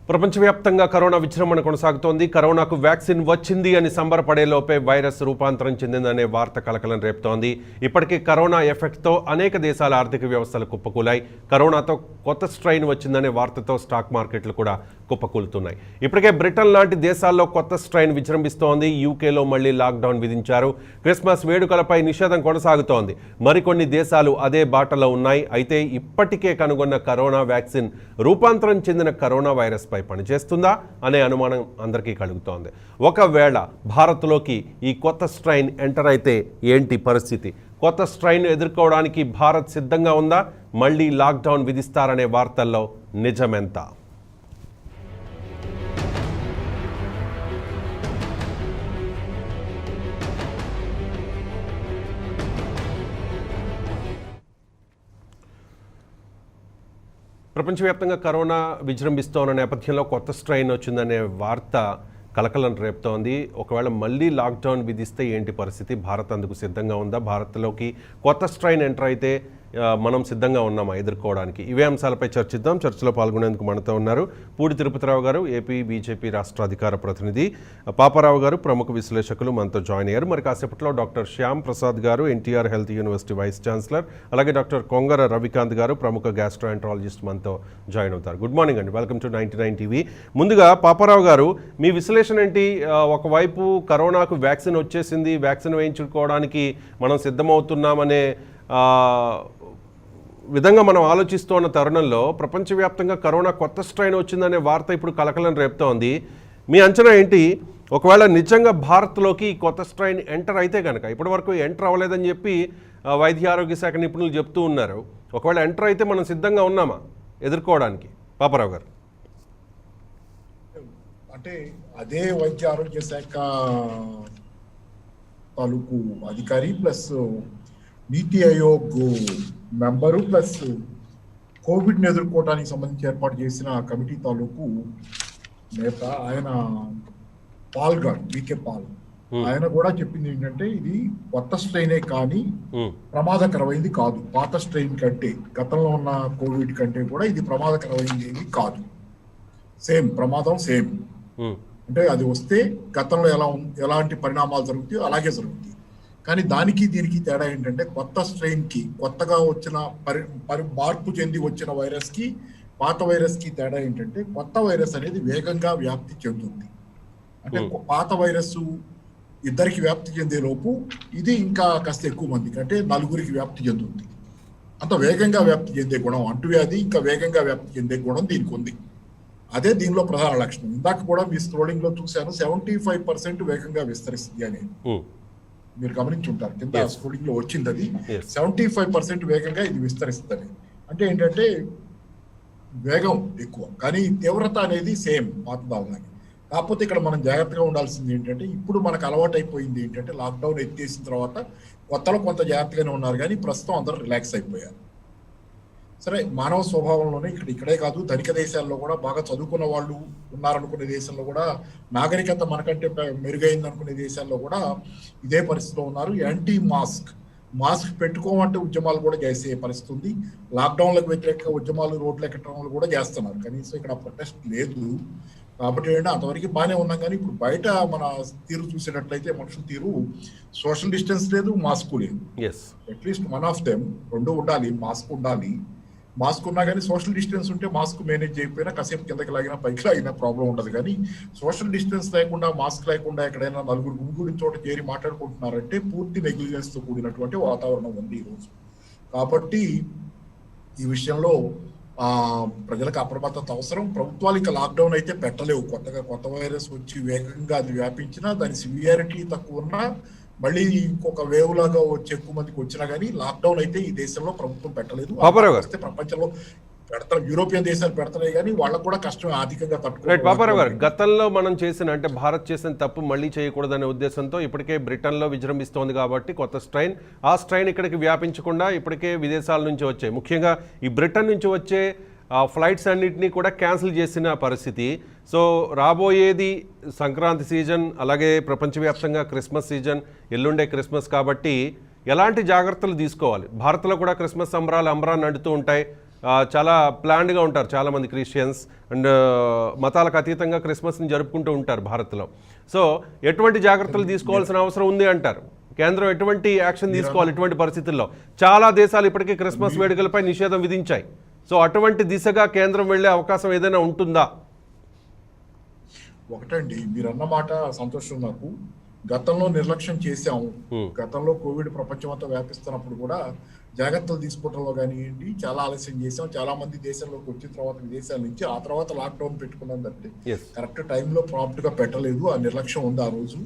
ప్రపంచవ్యాప్తంగా కరోనా విజృంభణ కొనసాగుతోంది. కరోనాకు వ్యాక్సిన్ వచ్చింది అని సంబరపడే లోపే వైరస్ రూపాంతరం చెందిందనే వార్త కలకలం రేపుతోంది. ఇప్పటికే కరోనా ఎఫెక్ట్తో అనేక దేశాల ఆర్థిక వ్యవస్థలు కుప్పకూలాయి. కరోనాతో కొత్త స్ట్రెయిన్ వచ్చిందనే వార్తతో స్టాక్ మార్కెట్లు కూడా కుప్పకూలుతున్నాయి. ఇప్పటికే బ్రిటన్ లాంటి దేశాల్లో కొత్త స్ట్రెయిన్ విజృంభిస్తోంది. యూకేలో మళ్లీ లాక్డౌన్ విధించారు. క్రిస్మస్ వేడుకలపై నిషేధం కొనసాగుతోంది. మరికొన్ని దేశాలు అదే బాటలో ఉన్నాయి. అయితే ఇప్పటికే కనుగొన్న కరోనా వ్యాక్సిన్ రూపాంతరం చెందిన కరోనా వైరస్పై పనిచేస్తుందా అనే అనుమానం అందరికీ కలుగుతోంది. ఒకవేళ భారత్లోకి ఈ కొత్త స్ట్రెయిన్ ఎంటర్ అయితే ఏంటి పరిస్థితి? కొత్త స్ట్రెయిన్ ఎదుర్కోవడానికి భారత్ సిద్ధంగా ఉందా? మళ్లీ లాక్డౌన్ విధిస్తారనే వార్తల్లో నిజమెంత? ప్రపంచవ్యాప్తంగా కరోనా విజృంభిస్తోన్న నేపథ్యంలో కొత్త స్ట్రెయిన్ వచ్చిందనే వార్త కలకలం రేపుతోంది. ఒకవేళ మళ్ళీ లాక్డౌన్ విధిస్తే ఏంటి పరిస్థితి? భారత్ అందుకు సిద్ధంగా ఉందా? భారత్లోకి కొత్త స్ట్రెయిన్ ఎంటర్ అయితే మనం సిద్ధంగా ఉన్నామా ఎదుర్కోవడానికి? ఇవే అంశాలపై చర్చిద్దాం. చర్చలో పాల్గొనేందుకు మనతో ఉన్నారు పూడి తిరుపతిరావు గారు, ఏపీ బీజేపీ రాష్ట్ర అధికార ప్రతినిధి, పాపారావు గారు, ప్రముఖ విశ్లేషకులు మనతో జాయిన్ అయ్యారు. మరి కాసేపట్లో డాక్టర్ శ్యామ్ ప్రసాద్ గారు, NTR health university vice chancellor, అలాగే డాక్టర్ కొంగర రవికాంత్ గారు, ప్రముఖ గ్యాస్ట్రోఎంట్రాలజిస్ట్ మనతో జాయిన్ అవుతారు. గుడ్ మార్నింగ్ అండి, వెల్కమ్ టు 99 టీవీ. ముందుగా పాపారావు గారు, మీ విశ్లేషణ ఏంటి? ఒకవైపు కరోనాకు వ్యాక్సిన్ వచ్చేసింది, వ్యాక్సిన్ వేయించుకోవడానికి మనం సిద్ధమవుతున్నామనే విధంగా మనం ఆలోచిస్తున్న తరుణంలో ప్రపంచవ్యాప్తంగా కరోనా కొత్త స్ట్రెయిన్ వచ్చిందనే వార్త ఇప్పుడు కలకలం రేపుతోంది. మీ అంచనా ఏంటి? ఒకవేళ నిజంగా భారత్లోకి కొత్త స్ట్రెయిన్ ఎంటర్ అయితే కనుక, ఇప్పటి వరకు ఎంటర్ అవ్వలేదని చెప్పి వైద్య ఆరోగ్య శాఖ నిపుణులు చెప్తూ ఉన్నారు. ఒకవేళ ఎంటర్ అయితే మనం సిద్ధంగా ఉన్నామా ఎదుర్కోవడానికి? పాపారావు గారు. అంటే అదే వైద్య ఆరోగ్య శాఖ తాలూకు అధికారి ప్లస్ నీతి ఆయోగ్ మెంబరు ప్లస్ కోవిడ్ని ఎదుర్కోవడానికి సంబంధించి ఏర్పాటు చేసిన కమిటీ తాలూకు నేత ఆయన పాల్ గారు, వికే పాల్, ఆయన కూడా చెప్పింది ఏంటంటే ఇది కొత్త స్ట్రెయినే కానీ ప్రమాదకరమైంది కాదు. పాత స్ట్రెయిన్ కంటే, గతంలో ఉన్న కోవిడ్ కంటే కూడా ఇది ప్రమాదకరమైంది ఏమి కాదు. సేమ్ ప్రమాదం సేమ్. అంటే అది వస్తే గతంలో ఎలాంటి పరిణామాలు జరుగుతాయో అలాగే జరుగుతాయి. కానీ దానికి దీనికి తేడా ఏంటంటే కొత్త స్ట్రెయిన్కి, కొత్తగా వచ్చిన మార్పు చెంది వచ్చిన వైరస్కి పాత వైరస్కి తేడా ఏంటంటే కొత్త వైరస్ అనేది వేగంగా వ్యాప్తి చెందుతుంది. అంటే పాత వైరస్ ఇద్దరికి వ్యాప్తి చెందే లోపు ఇది ఇంకా కాస్త ఎక్కువ మందికి, అంటే 4కి వ్యాప్తి చెందుతుంది. అంత వేగంగా వ్యాప్తి చెందే గుణం, అంటువ్యాధి ఇంకా వేగంగా వ్యాప్తి చెందే గుణం దీనికి ఉంది. అదే దీనిలో ప్రధాన లక్షణం. ఇందాక కూడా మీ స్క్రోలింగ్ లో చూశాను, 75% వేగంగా విస్తరిస్తుంది అని మీరు గమనించుంటారు. కింద స్క్రోలింగ్ లో వచ్చింది అది 75% వేగంగా ఇది విస్తరిస్తుంది. అంటే ఏంటంటే వేగం ఎక్కువ కానీ తీవ్రత అనేది సేమ్ పాతదాలని. కాకపోతే ఇక్కడ మనం జాగ్రత్తగా ఉండాల్సింది ఏంటంటే, ఇప్పుడు మనకు అలవాటు అయిపోయింది ఏంటంటే లాక్డౌన్ ఎత్తేసిన తర్వాత కొత్తలో కొంత జాగ్రత్తగానే ఉన్నారు కానీ ప్రస్తుతం అందరూ రిలాక్స్ అయిపోయారు. సరే, మానవ స్వభావంలోనే ఇక్కడే కాదు, ధనిక దేశాల్లో కూడా, బాగా చదువుకున్న వాళ్ళు ఉన్నారనుకునే దేశంలో కూడా, నాగరికత మనకంటే మెరుగైంది అనుకునే దేశాల్లో కూడా ఇదే పరిస్థితిలో ఉన్నారు. యాంటీ మాస్క్ పెట్టుకోమంటే ఉద్యమాలు కూడా చేసే పరిస్థితి ఉంది. లాక్డౌన్లకు వ్యతిరేక ఉద్యమాలు, రోడ్లు ఎక్కడం కూడా చేస్తున్నారు. కనీసం ఇక్కడ ప్రొటెస్ట్ లేదు కాబట్టి ఏంటంటే అంతవరకు బాగానే ఉన్నాం. కానీ ఇప్పుడు బయట మన తీరు చూసేటట్లయితే మనుషుల తీరు, సోషల్ డిస్టెన్స్ లేదు, మాస్క్ లేదు. అట్లీస్ట్ వన్ ఆఫ్ దెమ్ రెండు ఉండాలి. మాస్క్ ఉన్నా కానీ సోషల్ డిస్టెన్స్ ఉంటే మాస్క్ మేనేజ్ చేయకపోయినా కాసేపు కిందకి లాగినా పైకి లాగినా ప్రాబ్లం ఉండదు. కానీ సోషల్ డిస్టెన్స్ లేకుండా, మాస్క్ లేకుండా ఎక్కడైనా నలుగురు గుంపుడి చోట చేరి మాట్లాడుకుంటున్నారంటే పూర్తి నెగ్లిజెన్స్ తో కూడినటువంటి వాతావరణం ఉంది ఈరోజు. కాబట్టి ఈ విషయంలో ప్రజలకు అప్రమత్తత అవసరం. ప్రభుత్వాలు ఇంకా లాక్డౌన్ అయితే పెట్టలేవు. కొత్త వైరస్ వచ్చి వేగంగా అది వ్యాపించినా, దాని సివియారిటీ తక్కువ ఉన్నా, మళ్ళీ ఇంకొక వేవ్ లాగా వచ్చి ఎక్కువ మందికి వచ్చినా కానీ లాక్డౌన్ అయితే ఈ దేశంలో ప్రభుత్వం పెట్టలేదు. ప్రపంచంలో పెడతారు, యూరోపియన్ దేశాలు పెడతాయి కానీ వాళ్ళకు కూడా కష్టం ఆర్థికంగా తట్టుకోవాలి. పాపారావు గారు, గతంలో మనం చేసిన, అంటే భారత్ చేసిన తప్పు మళ్ళీ చేయకూడదనే ఉద్దేశంతో ఇప్పటికే బ్రిటన్లో విజృంభిస్తోంది కాబట్టి కొత్త స్ట్రెయిన్, ఆ స్ట్రెయిన్ ఇక్కడికి వ్యాపించకుండా ఇప్పటికే విదేశాల నుంచి వచ్చాయి. ముఖ్యంగా ఈ బ్రిటన్ నుంచి వచ్చే ఫ్లైట్స్ అన్నింటినీ కూడా క్యాన్సిల్ చేసిన పరిస్థితి. సో రాబోయేది సంక్రాంతి సీజన్, అలాగే ప్రపంచవ్యాప్తంగా క్రిస్మస్ సీజన్, ఎల్లుండే క్రిస్మస్ కాబట్టి ఎలాంటి జాగ్రత్తలు తీసుకోవాలి? భారత్లో కూడా క్రిస్మస్ అంబరాలు అంబరాన్ని నడుతూ ఉంటాయి. చాలా ప్లాన్డ్గా ఉంటారు చాలామంది క్రిస్టియన్స్ అండ్ మతాలకు అతీతంగా క్రిస్మస్ని జరుపుకుంటూ ఉంటారు భారత్లో. సో ఎటువంటి జాగ్రత్తలు తీసుకోవాల్సిన అవసరం ఉంది అంటారు? కేంద్రం ఎటువంటి యాక్షన్ తీసుకోవాలి ఇటువంటి పరిస్థితుల్లో? చాలా దేశాలు ఇప్పటికీ క్రిస్మస్ వేడుకలపై నిషేధం విధించాయి. సో అటువంటి దిశగా కేంద్రం వెళ్ళే అవకాశం ఏదైనా ఉంటుందా? ఒకటండి, మీరు అన్న మాట సంతోషం నాకు. గతంలో నిర్లక్ష్యం చేశాము. గతంలో కోవిడ్ ప్రపంచం అంతా వ్యాపిస్తున్నప్పుడు కూడా జాగ్రత్తలు తీసుకోవడంలో కానివ్వండి చాలా ఆలస్యం చేసాం. చాలా మంది దేశంలోకి వచ్చిన తర్వాత విదేశాల నుంచి ఆ తర్వాత లాక్డౌన్ పెట్టుకున్నాం తప్పితే కరెక్ట్ టైంలో ప్రాంప్ట్ గా పెట్టలేదు. ఆ నిర్లక్ష్యం ఉంది ఆ రోజు.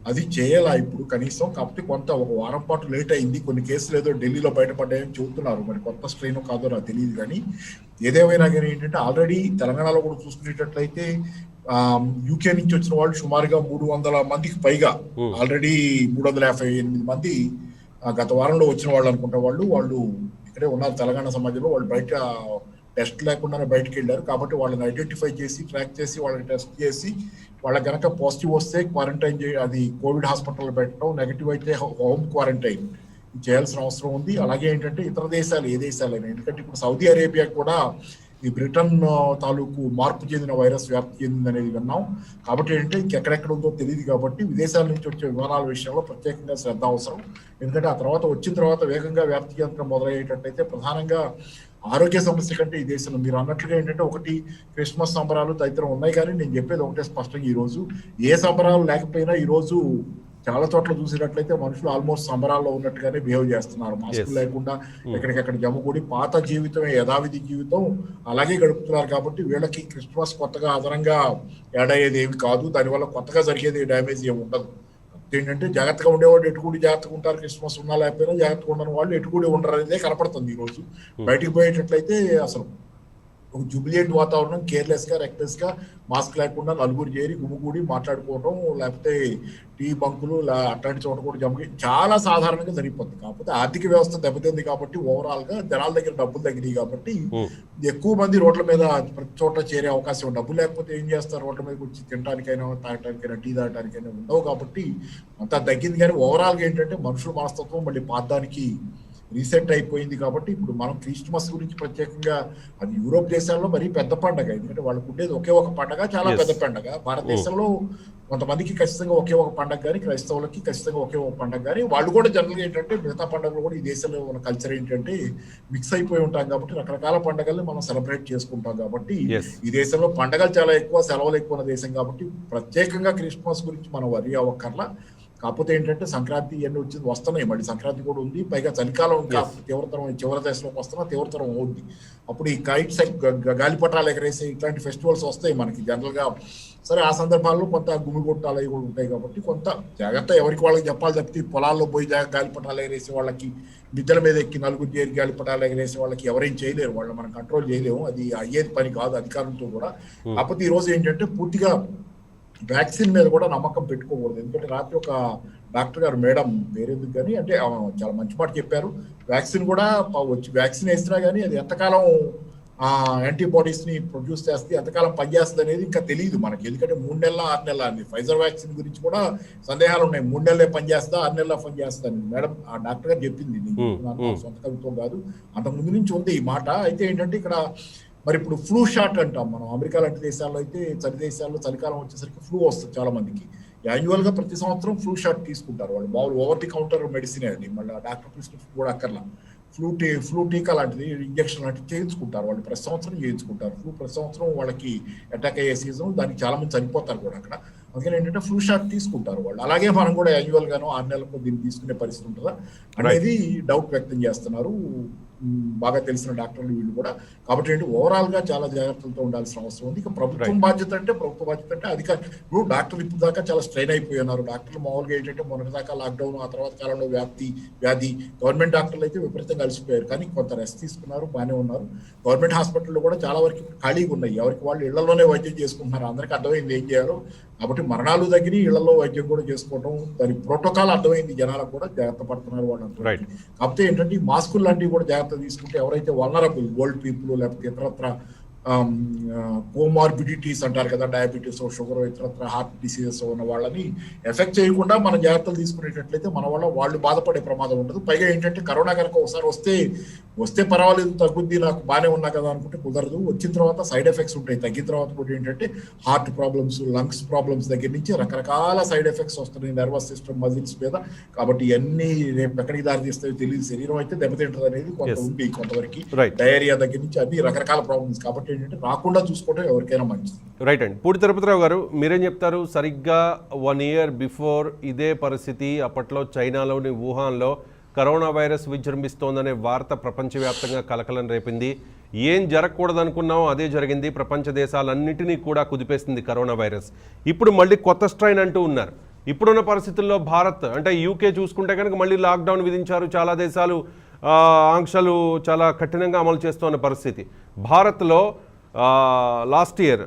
అది చేయాలా ఇప్పుడు కనీసం? కాకపోతే కొంత ఒక వారం పాటు లేట్ అయింది. కొన్ని కేసులు ఏదో ఢిల్లీలో బయటపడ్డాయని చెబుతున్నారు. మరి కొత్త స్ట్రెయిన్ కాదో నాకు తెలియదు. కానీ ఏదేమైనా కానీ ఏంటంటే ఆల్రెడీ తెలంగాణలో కూడా చూసుకునేటట్లయితే యూకే నుంచి వచ్చిన వాళ్ళు సుమారుగా 300 మందికి పైగా, ఆల్రెడీ 358 మంది గత వారంలో వచ్చిన వాళ్ళు అనుకుంటా. వాళ్ళు ఇక్కడే ఉన్నారు తెలంగాణ సమాజంలో. వాళ్ళు బయట టెస్ట్ లేకుండానే బయటకు వెళ్ళారు. కాబట్టి వాళ్ళని ఐడెంటిఫై చేసి ట్రాక్ చేసి వాళ్ళని టెస్ట్ చేసి వాళ్ళకి కనుక పాజిటివ్ వస్తే క్వారంటైన్ అది కోవిడ్ హాస్పిటల్లో పెట్టడం, నెగిటివ్ అయితే హోమ్ క్వారంటైన్ చేయాల్సిన అవసరం ఉంది. అలాగే ఏంటంటే ఇతర దేశాలు ఏ దేశాలైనా, ఎందుకంటే ఇప్పుడు సౌదీ అరేబియా కూడా ఈ బ్రిటన్ తాలూకు మార్పు చెందిన వైరస్ వ్యాప్తి చెందింది అనేది విన్నాం. కాబట్టి ఏంటంటే ఇంకెక్కడెక్కడ ఉందో తెలియదు. కాబట్టి విదేశాల నుంచి వచ్చే విమానాల విషయంలో ప్రత్యేకంగా శ్రద్ధ అవసరం. ఎందుకంటే ఆ తర్వాత వచ్చిన తర్వాత వేగంగా వ్యాప్తి చెందడం మొదలయ్యేటట్టయితే ప్రధానంగా ఆరోగ్య సమస్య కంటే ఈ దేశంలో మీరు అన్నట్లుగా ఏంటంటే ఒకటి క్రిస్మస్ సంబరాలు తదితరం ఉన్నాయి. కానీ నేను చెప్పేది ఒకటే స్పష్టంగా, ఈ రోజు ఏ సంబరాలు లేకపోయినా ఈ రోజు చాలా చోట్ల చూసినట్లయితే మనుషులు ఆల్మోస్ట్ సంబరాల్లో ఉన్నట్టుగానే బిహేవ్ చేస్తున్నారు. మాస్కులు లేకుండా ఎక్కడికెక్కడ జమకూడి పాత జీవితమే యథావిధి జీవితం అలాగే గడుపుతున్నారు. కాబట్టి వీళ్ళకి క్రిస్మస్ కొత్తగా అదనంగా యాడ్ అయ్యేది ఏమి కాదు. దానివల్ల కొత్తగా జరిగేది డ్యామేజ్ ఏమి ఉండదు. ఏంటంటే జాగ్రత్తగా ఉండేవాళ్ళు ఎటుకూడి జాగ్రత్తగా ఉంటారు. క్రిస్మస్ ఉన్నా లేకపోయినా జాగ్రత్తగా ఉండని వాళ్ళు ఎటుకూడి ఉండరు అనేదే కనపడుతుంది. ఈ రోజు బయటికి పోయేటట్లయితే అసలు ఒక జుబిలియంట్ వాతావరణం, కేర్లెస్ గా రెక్లెస్ గా మాస్క్ లేకుండా నలుగురు చేరి గుమిగూడి మాట్లాడుకోవడం, లేకపోతే టీ బంకులు అట్లాంటి చోట కూడా జమ చాలా సాధారణంగా జరిగిపోతుంది. కాకపోతే ఆర్థిక వ్యవస్థ దెబ్బతింది కాబట్టి ఓవరాల్ గా జనాల దగ్గర డబ్బులు తగ్గినాయి కాబట్టి ఎక్కువ మంది రోడ్ల మీద ప్రతి చోట చేరే అవకాశం. డబ్బు లేకపోతే ఏం చేస్తారు? రోడ్ల మీదకి వచ్చి తినడానికైనా తాగటానికైనా టీ తాగటానికైనా ఉండవు. కాబట్టి అంతా తగ్గింది. కానీ ఓవరాల్ గా ఏంటంటే మనుషుల మనస్తత్వం మళ్ళీ పాతానికి రీసెట్ అయిపోయింది. కాబట్టి ఇప్పుడు మనం క్రిస్మస్ గురించి ప్రత్యేకంగా, అది యూరోప్ దేశాల్లో మరీ పెద్ద పండగ. ఎందుకంటే వాళ్ళకు ఉండేది ఒకే ఒక పండగ, చాలా పెద్ద పండగ. భారతదేశంలో కొంతమందికి ఖచ్చితంగా ఒకే ఒక పండగ కానీ, క్రైస్తవులకి ఖచ్చితంగా ఒకే ఒక పండగ కానీ, వాళ్ళు కూడా జనరల్గా ఏంటంటే మిగతా పండుగలు కూడా ఈ దేశంలో ఉన్న కల్చర్ ఏంటంటే మిక్స్ అయిపోయి ఉంటాం. కాబట్టి రకరకాల పండుగల్ని మనం సెలబ్రేట్ చేసుకుంటాం. కాబట్టి ఈ దేశంలో పండుగలు చాలా ఎక్కువ, సెలవులు ఎక్కువ ఉన్న దేశం. కాబట్టి ప్రత్యేకంగా క్రిస్మస్ గురించి మనం వరి అవ్వక్కర్లా. కాకపోతే ఏంటంటే సంక్రాంతి ఇవన్నీ వచ్చింది వస్తున్నాయి. మళ్ళీ సంక్రాంతి కూడా ఉంది. పైగా చలికాలం ఇంకా తీవ్రతరం, చివరి దశలోకి వస్తున్నా తీవ్రతరం అవుద్ది. అప్పుడు ఈ కైట్స్, గాలిపటాలు ఎగరేసి ఇట్లాంటి ఫెస్టివల్స్ వస్తాయి మనకి జనరల్ గా. సరే, ఆ సందర్భాల్లో కొంత గుమిగొట్టాలు అవి కూడా ఉంటాయి. కాబట్టి కొంత జాగ్రత్త ఎవరికి వాళ్ళకి చెప్పాలి తప్పితే పొలాల్లో పోయి గాలిపటాలు ఎగరేసి వాళ్ళకి, మిద్దెల మీద ఎక్కి నలుగురు చేరి గాలిపటాలు ఎగరేసి వాళ్ళకి ఎవరేం చేయలేరు. వాళ్ళు మనం కంట్రోల్ చేయలేము. అది అయ్యేది పని కాదు అధికారులతో కూడా. కాకపోతే ఈ రోజు ఏంటంటే పూర్తిగా వ్యాక్సిన్ మీద కూడా నమ్మకం పెట్టుకోకూడదు. ఎందుకంటే రాత్రి ఒక డాక్టర్ గారు, మేడం వేరేందుకు కానీ అంటే చాలా మంచి మాట చెప్పారు. వ్యాక్సిన్ కూడా వచ్చి వ్యాక్సిన్ వేసినా కానీ అది ఎంతకాలం యాంటీబాడీస్ ని ప్రొడ్యూస్ చేస్తే, ఎంతకాలం పనిచేస్తుంది అనేది ఇంకా తెలియదు మనకి. ఎందుకంటే 3 నెలల 6 నెలల అని ఫైజర్ వ్యాక్సిన్ గురించి కూడా సందేహాలు ఉన్నాయి. 3 నెలలే పనిచేస్తుందా 6 నెలల పనిచేస్తుందా అని మేడం ఆ డాక్టర్ గారు చెప్పింది. సొంత కవిత్వం కాదు, అంత ముందు నుంచి ఉంది ఈ మాట. అయితే ఏంటంటే ఇక్కడ మరి ఇప్పుడు ఫ్లూ షాట్ అంటాం మనం. అమెరికా లాంటి దేశాల్లో అయితే చలి దేశాల్లో చలికాలం వచ్చేసరికి ఫ్లూ వస్తుంది చాలా మందికి. యాన్యువల్ గా ప్రతి సంవత్సరం ఫ్లూ షాట్ తీసుకుంటారు వాళ్ళు. మామూలు ఓవర్ ది కౌంటర్ మెడిసిన్ అది, మళ్ళీ డాక్టర్ ప్రిస్క్రిప్షన్ కూడా అక్కర్లా. ఫ్లూ టీకా లాంటిది, ఇంజక్షన్ లాంటివి చేయించుకుంటారు వాళ్ళు. ప్రతి సంవత్సరం చేయించుకుంటారు. ఫ్లూ ప్రతి సంవత్సరం వాళ్ళకి అటాక్ అయ్యే సీజన్, దానికి చాలా మంది చనిపోతారు కూడా అక్కడ. అందుకని ఏంటంటే ఫ్లూ షాట్ తీసుకుంటారు వాళ్ళు. అలాగే మనం కూడా యాన్యువల్ గాను 6 నెలలకు దీన్ని తీసుకునే పరిస్థితి ఉంటుందా అనేది డౌట్ వ్యక్తం చేస్తున్నారు బాగా తెలిసిన డాక్టర్లు వీళ్ళు కూడా. కాబట్టి ఏంటి ఓవరాల్ గా చాలా జాగ్రత్తలతో ఉండాల్సిన అవసరం ఉంది. ఇక ప్రభుత్వం బాధ్యత అంటే అధికారులు, డాక్టర్లు ఇప్పుడు దాకా చాలా స్ట్రెయిన్ అయిపోయి ఉన్నారు. డాక్టర్లు మామూలుగా ఏంటంటే మొన్నటి దాకా లాక్డౌన్, ఆ తర్వాత కాలంలో వ్యాధి గవర్నమెంట్ డాక్టర్లు అయితే విపరీతంగా కలిసిపోయారు. కానీ కొంత రెస్ట్ తీసుకున్నారు, బాగానే ఉన్నారు. గవర్నమెంట్ హాస్పిటల్లో కూడా చాలా వరకు ఖాళీగా ఉన్నాయి. ఎవరికి వాళ్ళు ఇళ్లలోనే వైద్యం చేసుకుంటున్నారు. అందరికీ అర్థమైంది ఏం చేయాలో. కాబట్టి మరణాలు తగ్గి ఇళ్లలో వైద్యం కూడా చేసుకోవడం, దాని ప్రోటోకాల్ అర్థమైంది. జనాలకు కూడా జాగ్రత్త పడుతున్నారు వాళ్ళంతా. కాకపోతే ఏంటంటే ఈ మాస్కులు లాంటివి కూడా జాగ్రత్త తీసుకుంటే ఎవరైతే వల్నరబుల్ ఓల్డ్ పీపుల్ లేకపోతే ఇతరత్ర కోమార్బిడిటీస్ అంటారు కదా, డయాబెటీస్, షుగర్, ఇతరత్ర హార్ట్ డిసీజెస్ ఉన్న వాళ్ళని ఎఫెక్ట్ చేయకుండా మనం జాగ్రత్తలు తీసుకునేటట్లయితే మన వల్ల వాళ్ళు బాధపడే ప్రమాదం ఉండదు. పైగా ఏంటంటే కరోనా కనుక ఒకసారి వస్తే పర్వాలేదు, తగ్గుద్ది, నాకు బాగానే ఉన్నా కదా అనుకుంటే కుదరదు. వచ్చిన తర్వాత సైడ్ ఎఫెక్ట్స్ ఉంటాయి. తగ్గిన తర్వాత కూడా ఏంటంటే హార్ట్ ప్రాబ్లమ్స్, లంగ్స్ ప్రాబ్లమ్స్ దగ్గర నుంచి రకరకాల సైడ్ ఎఫెక్ట్స్ వస్తున్నాయి నర్వస్ సిస్టమ్, మజిల్స్ మీద. కాబట్టి ఇవన్నీ రేపు ఎక్కడికి దారి తీస్తాయో తెలియదు. శరీరం అయితే దెబ్బతింటది అనేది కొంత ఉంది, కొంతవరకు డయేరియా దగ్గర నుంచి అన్ని రకరకాల ప్రాబ్లమ్స్. కాబట్టి ఏంటంటే రాకుండా చూసుకోవడం ఎవరికైనా మంచిది. రైట్ అండి. పూడి తిరుపతిరావు గారు, మీరేం చెప్తారు? సరిగ్గా 1 year బిఫోర్ ఇదే పరిస్థితి అప్పట్లో చైనాలోని వుహాన్లో కరోనా వైరస్ విజృంభిస్తోందనే వార్త ప్రపంచవ్యాప్తంగా కలకలం రేపింది. ఏం జరగకూడదనుకున్నామో అదే జరిగింది. ప్రపంచ దేశాలన్నింటినీ కూడా కుదిపేసింది కరోనా వైరస్. ఇప్పుడు మళ్ళీ కొత్త స్ట్రైన్ అంటూ ఉన్నారు. ఇప్పుడున్న పరిస్థితుల్లో భారత్ అంటే యూకే చూసుకుంటే కనుక మళ్ళీ లాక్డౌన్ విధించారు. చాలా దేశాలు ఆంక్షలు చాలా కఠినంగా అమలు చేస్తున్న పరిస్థితి. భారత్లో లాస్ట్ ఇయర్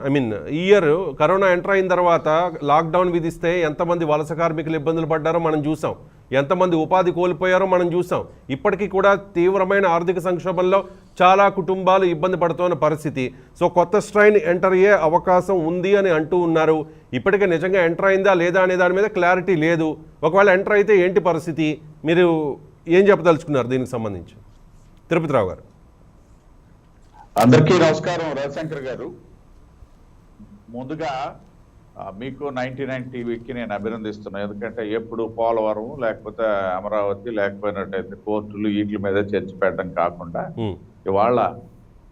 ఈ ఇయర్ కరోనా ఎంటర్ అయిన తర్వాత లాక్డౌన్ విధిస్తే ఎంతమంది వలస కార్మికులు ఇబ్బందులు పడ్డారో మనం చూసాం. ఎంతమంది ఉపాధి కోల్పోయారో మనం చూసాం. ఇప్పటికీ కూడా తీవ్రమైన ఆర్థిక సంక్షోభంలో చాలా కుటుంబాలు ఇబ్బంది పడుతున్న పరిస్థితి. సో కొత్త స్ట్రైన్ ఎంటర్ అయ్యే అవకాశం ఉంది అని అంటూ ఉన్నారు. ఇప్పటికే నిజంగా ఎంటర్ అయిందా లేదా అనే దాని మీద క్లారిటీ లేదు. ఒకవేళ ఎంటర్ అయితే ఏంటి పరిస్థితి? మీరు ఏం చెప్పదలుచుకున్నారు దీనికి సంబంధించి? తిరుపతిరావు గారు. అందరికీ నమస్కారం. రవిశంకర్ గారు, ముందుగా మీకు 99 టీవీకి నేను అభినందిస్తున్నాను. ఎందుకంటే ఎప్పుడు పోలవరం లేకపోతే అమరావతి లేకపోయినట్టయితే కోర్టులు వీటి మీద చర్చ పెట్టడం కాకుండా ఇవాళ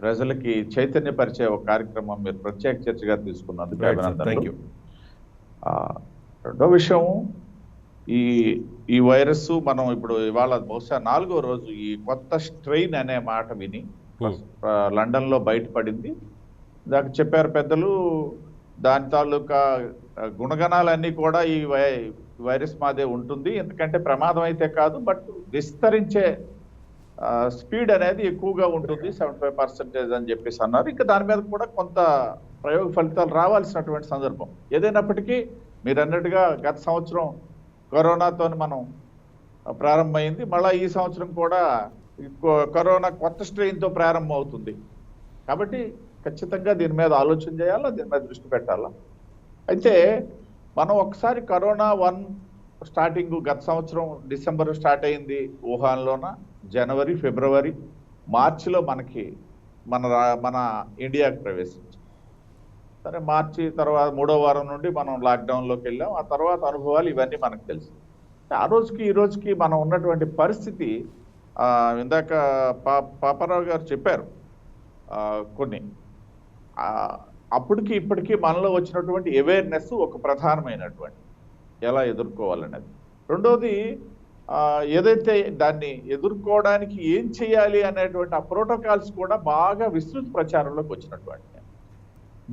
ప్రజలకి చైతన్యపరిచే ఒక కార్యక్రమం మీరు ప్రత్యేక చర్చగా తీసుకున్నందుకు అభినందనలు. రెండో విషయం, ఈ వైరస్ మనం ఇప్పుడు ఇవాళ బహుశా 4వ రోజు ఈ కొత్త స్ట్రెయిన్ అనే మాట విని లండన్ లో బయటపడింది. దాకా చెప్పారు పెద్దలు, దాని తాలూకా గుణగణాలన్నీ కూడా ఈ వైరస్ మాదే ఉంటుంది. ఎందుకంటే ప్రమాదం అయితే కాదు, బట్ విస్తరించే స్పీడ్ అనేది ఎక్కువగా ఉంటుంది, 75% అని చెప్పేసి అన్నారు. ఇంకా దాని మీద కూడా కొంత ప్రయోగ ఫలితాలు రావాల్సినటువంటి సందర్భం. ఏదైనప్పటికీ మీరు అన్నట్టుగా గత సంవత్సరం కరోనాతో మనం ప్రారంభమైంది. మళ్ళీ ఈ సంవత్సరం కూడా కరోనా కొత్త స్ట్రెయిన్తో ప్రారంభం అవుతుంది. కాబట్టి ఖచ్చితంగా దీని మీద ఆలోచన చేయాలా, దీని మీద దృష్టి పెట్టాలా. అయితే మనం ఒకసారి కరోనా 1 స్టార్టింగ్ గత సంవత్సరం డిసెంబర్ స్టార్ట్ అయింది వుహాన్లోన. జనవరి, ఫిబ్రవరి, మార్చిలో మన ఇండియాకి ప్రవేశించింది. సరే, మార్చి తర్వాత 3వ వారం నుండి మనం లాక్డౌన్లోకి వెళ్ళాం. ఆ తర్వాత అనుభవాలు ఇవన్నీ మనకు తెలుసు. ఆ రోజుకి ఈ రోజుకి మనం ఉన్నటువంటి పరిస్థితి, ఇందాక పాపారావు గారు చెప్పారు కొన్ని, అప్పటికి ఇప్పటికీ మనలో వచ్చినటువంటి అవేర్నెస్ ఒక ప్రధానమైనటువంటి ఎలా ఎదుర్కోవాలనేది. రెండోది, ఏదైతే దాన్ని ఎదుర్కోవడానికి ఏం చేయాలి అనేటువంటి ఆ ప్రోటోకాల్స్ కూడా బాగా విస్తృత ప్రచారంలోకి వచ్చినటువంటి.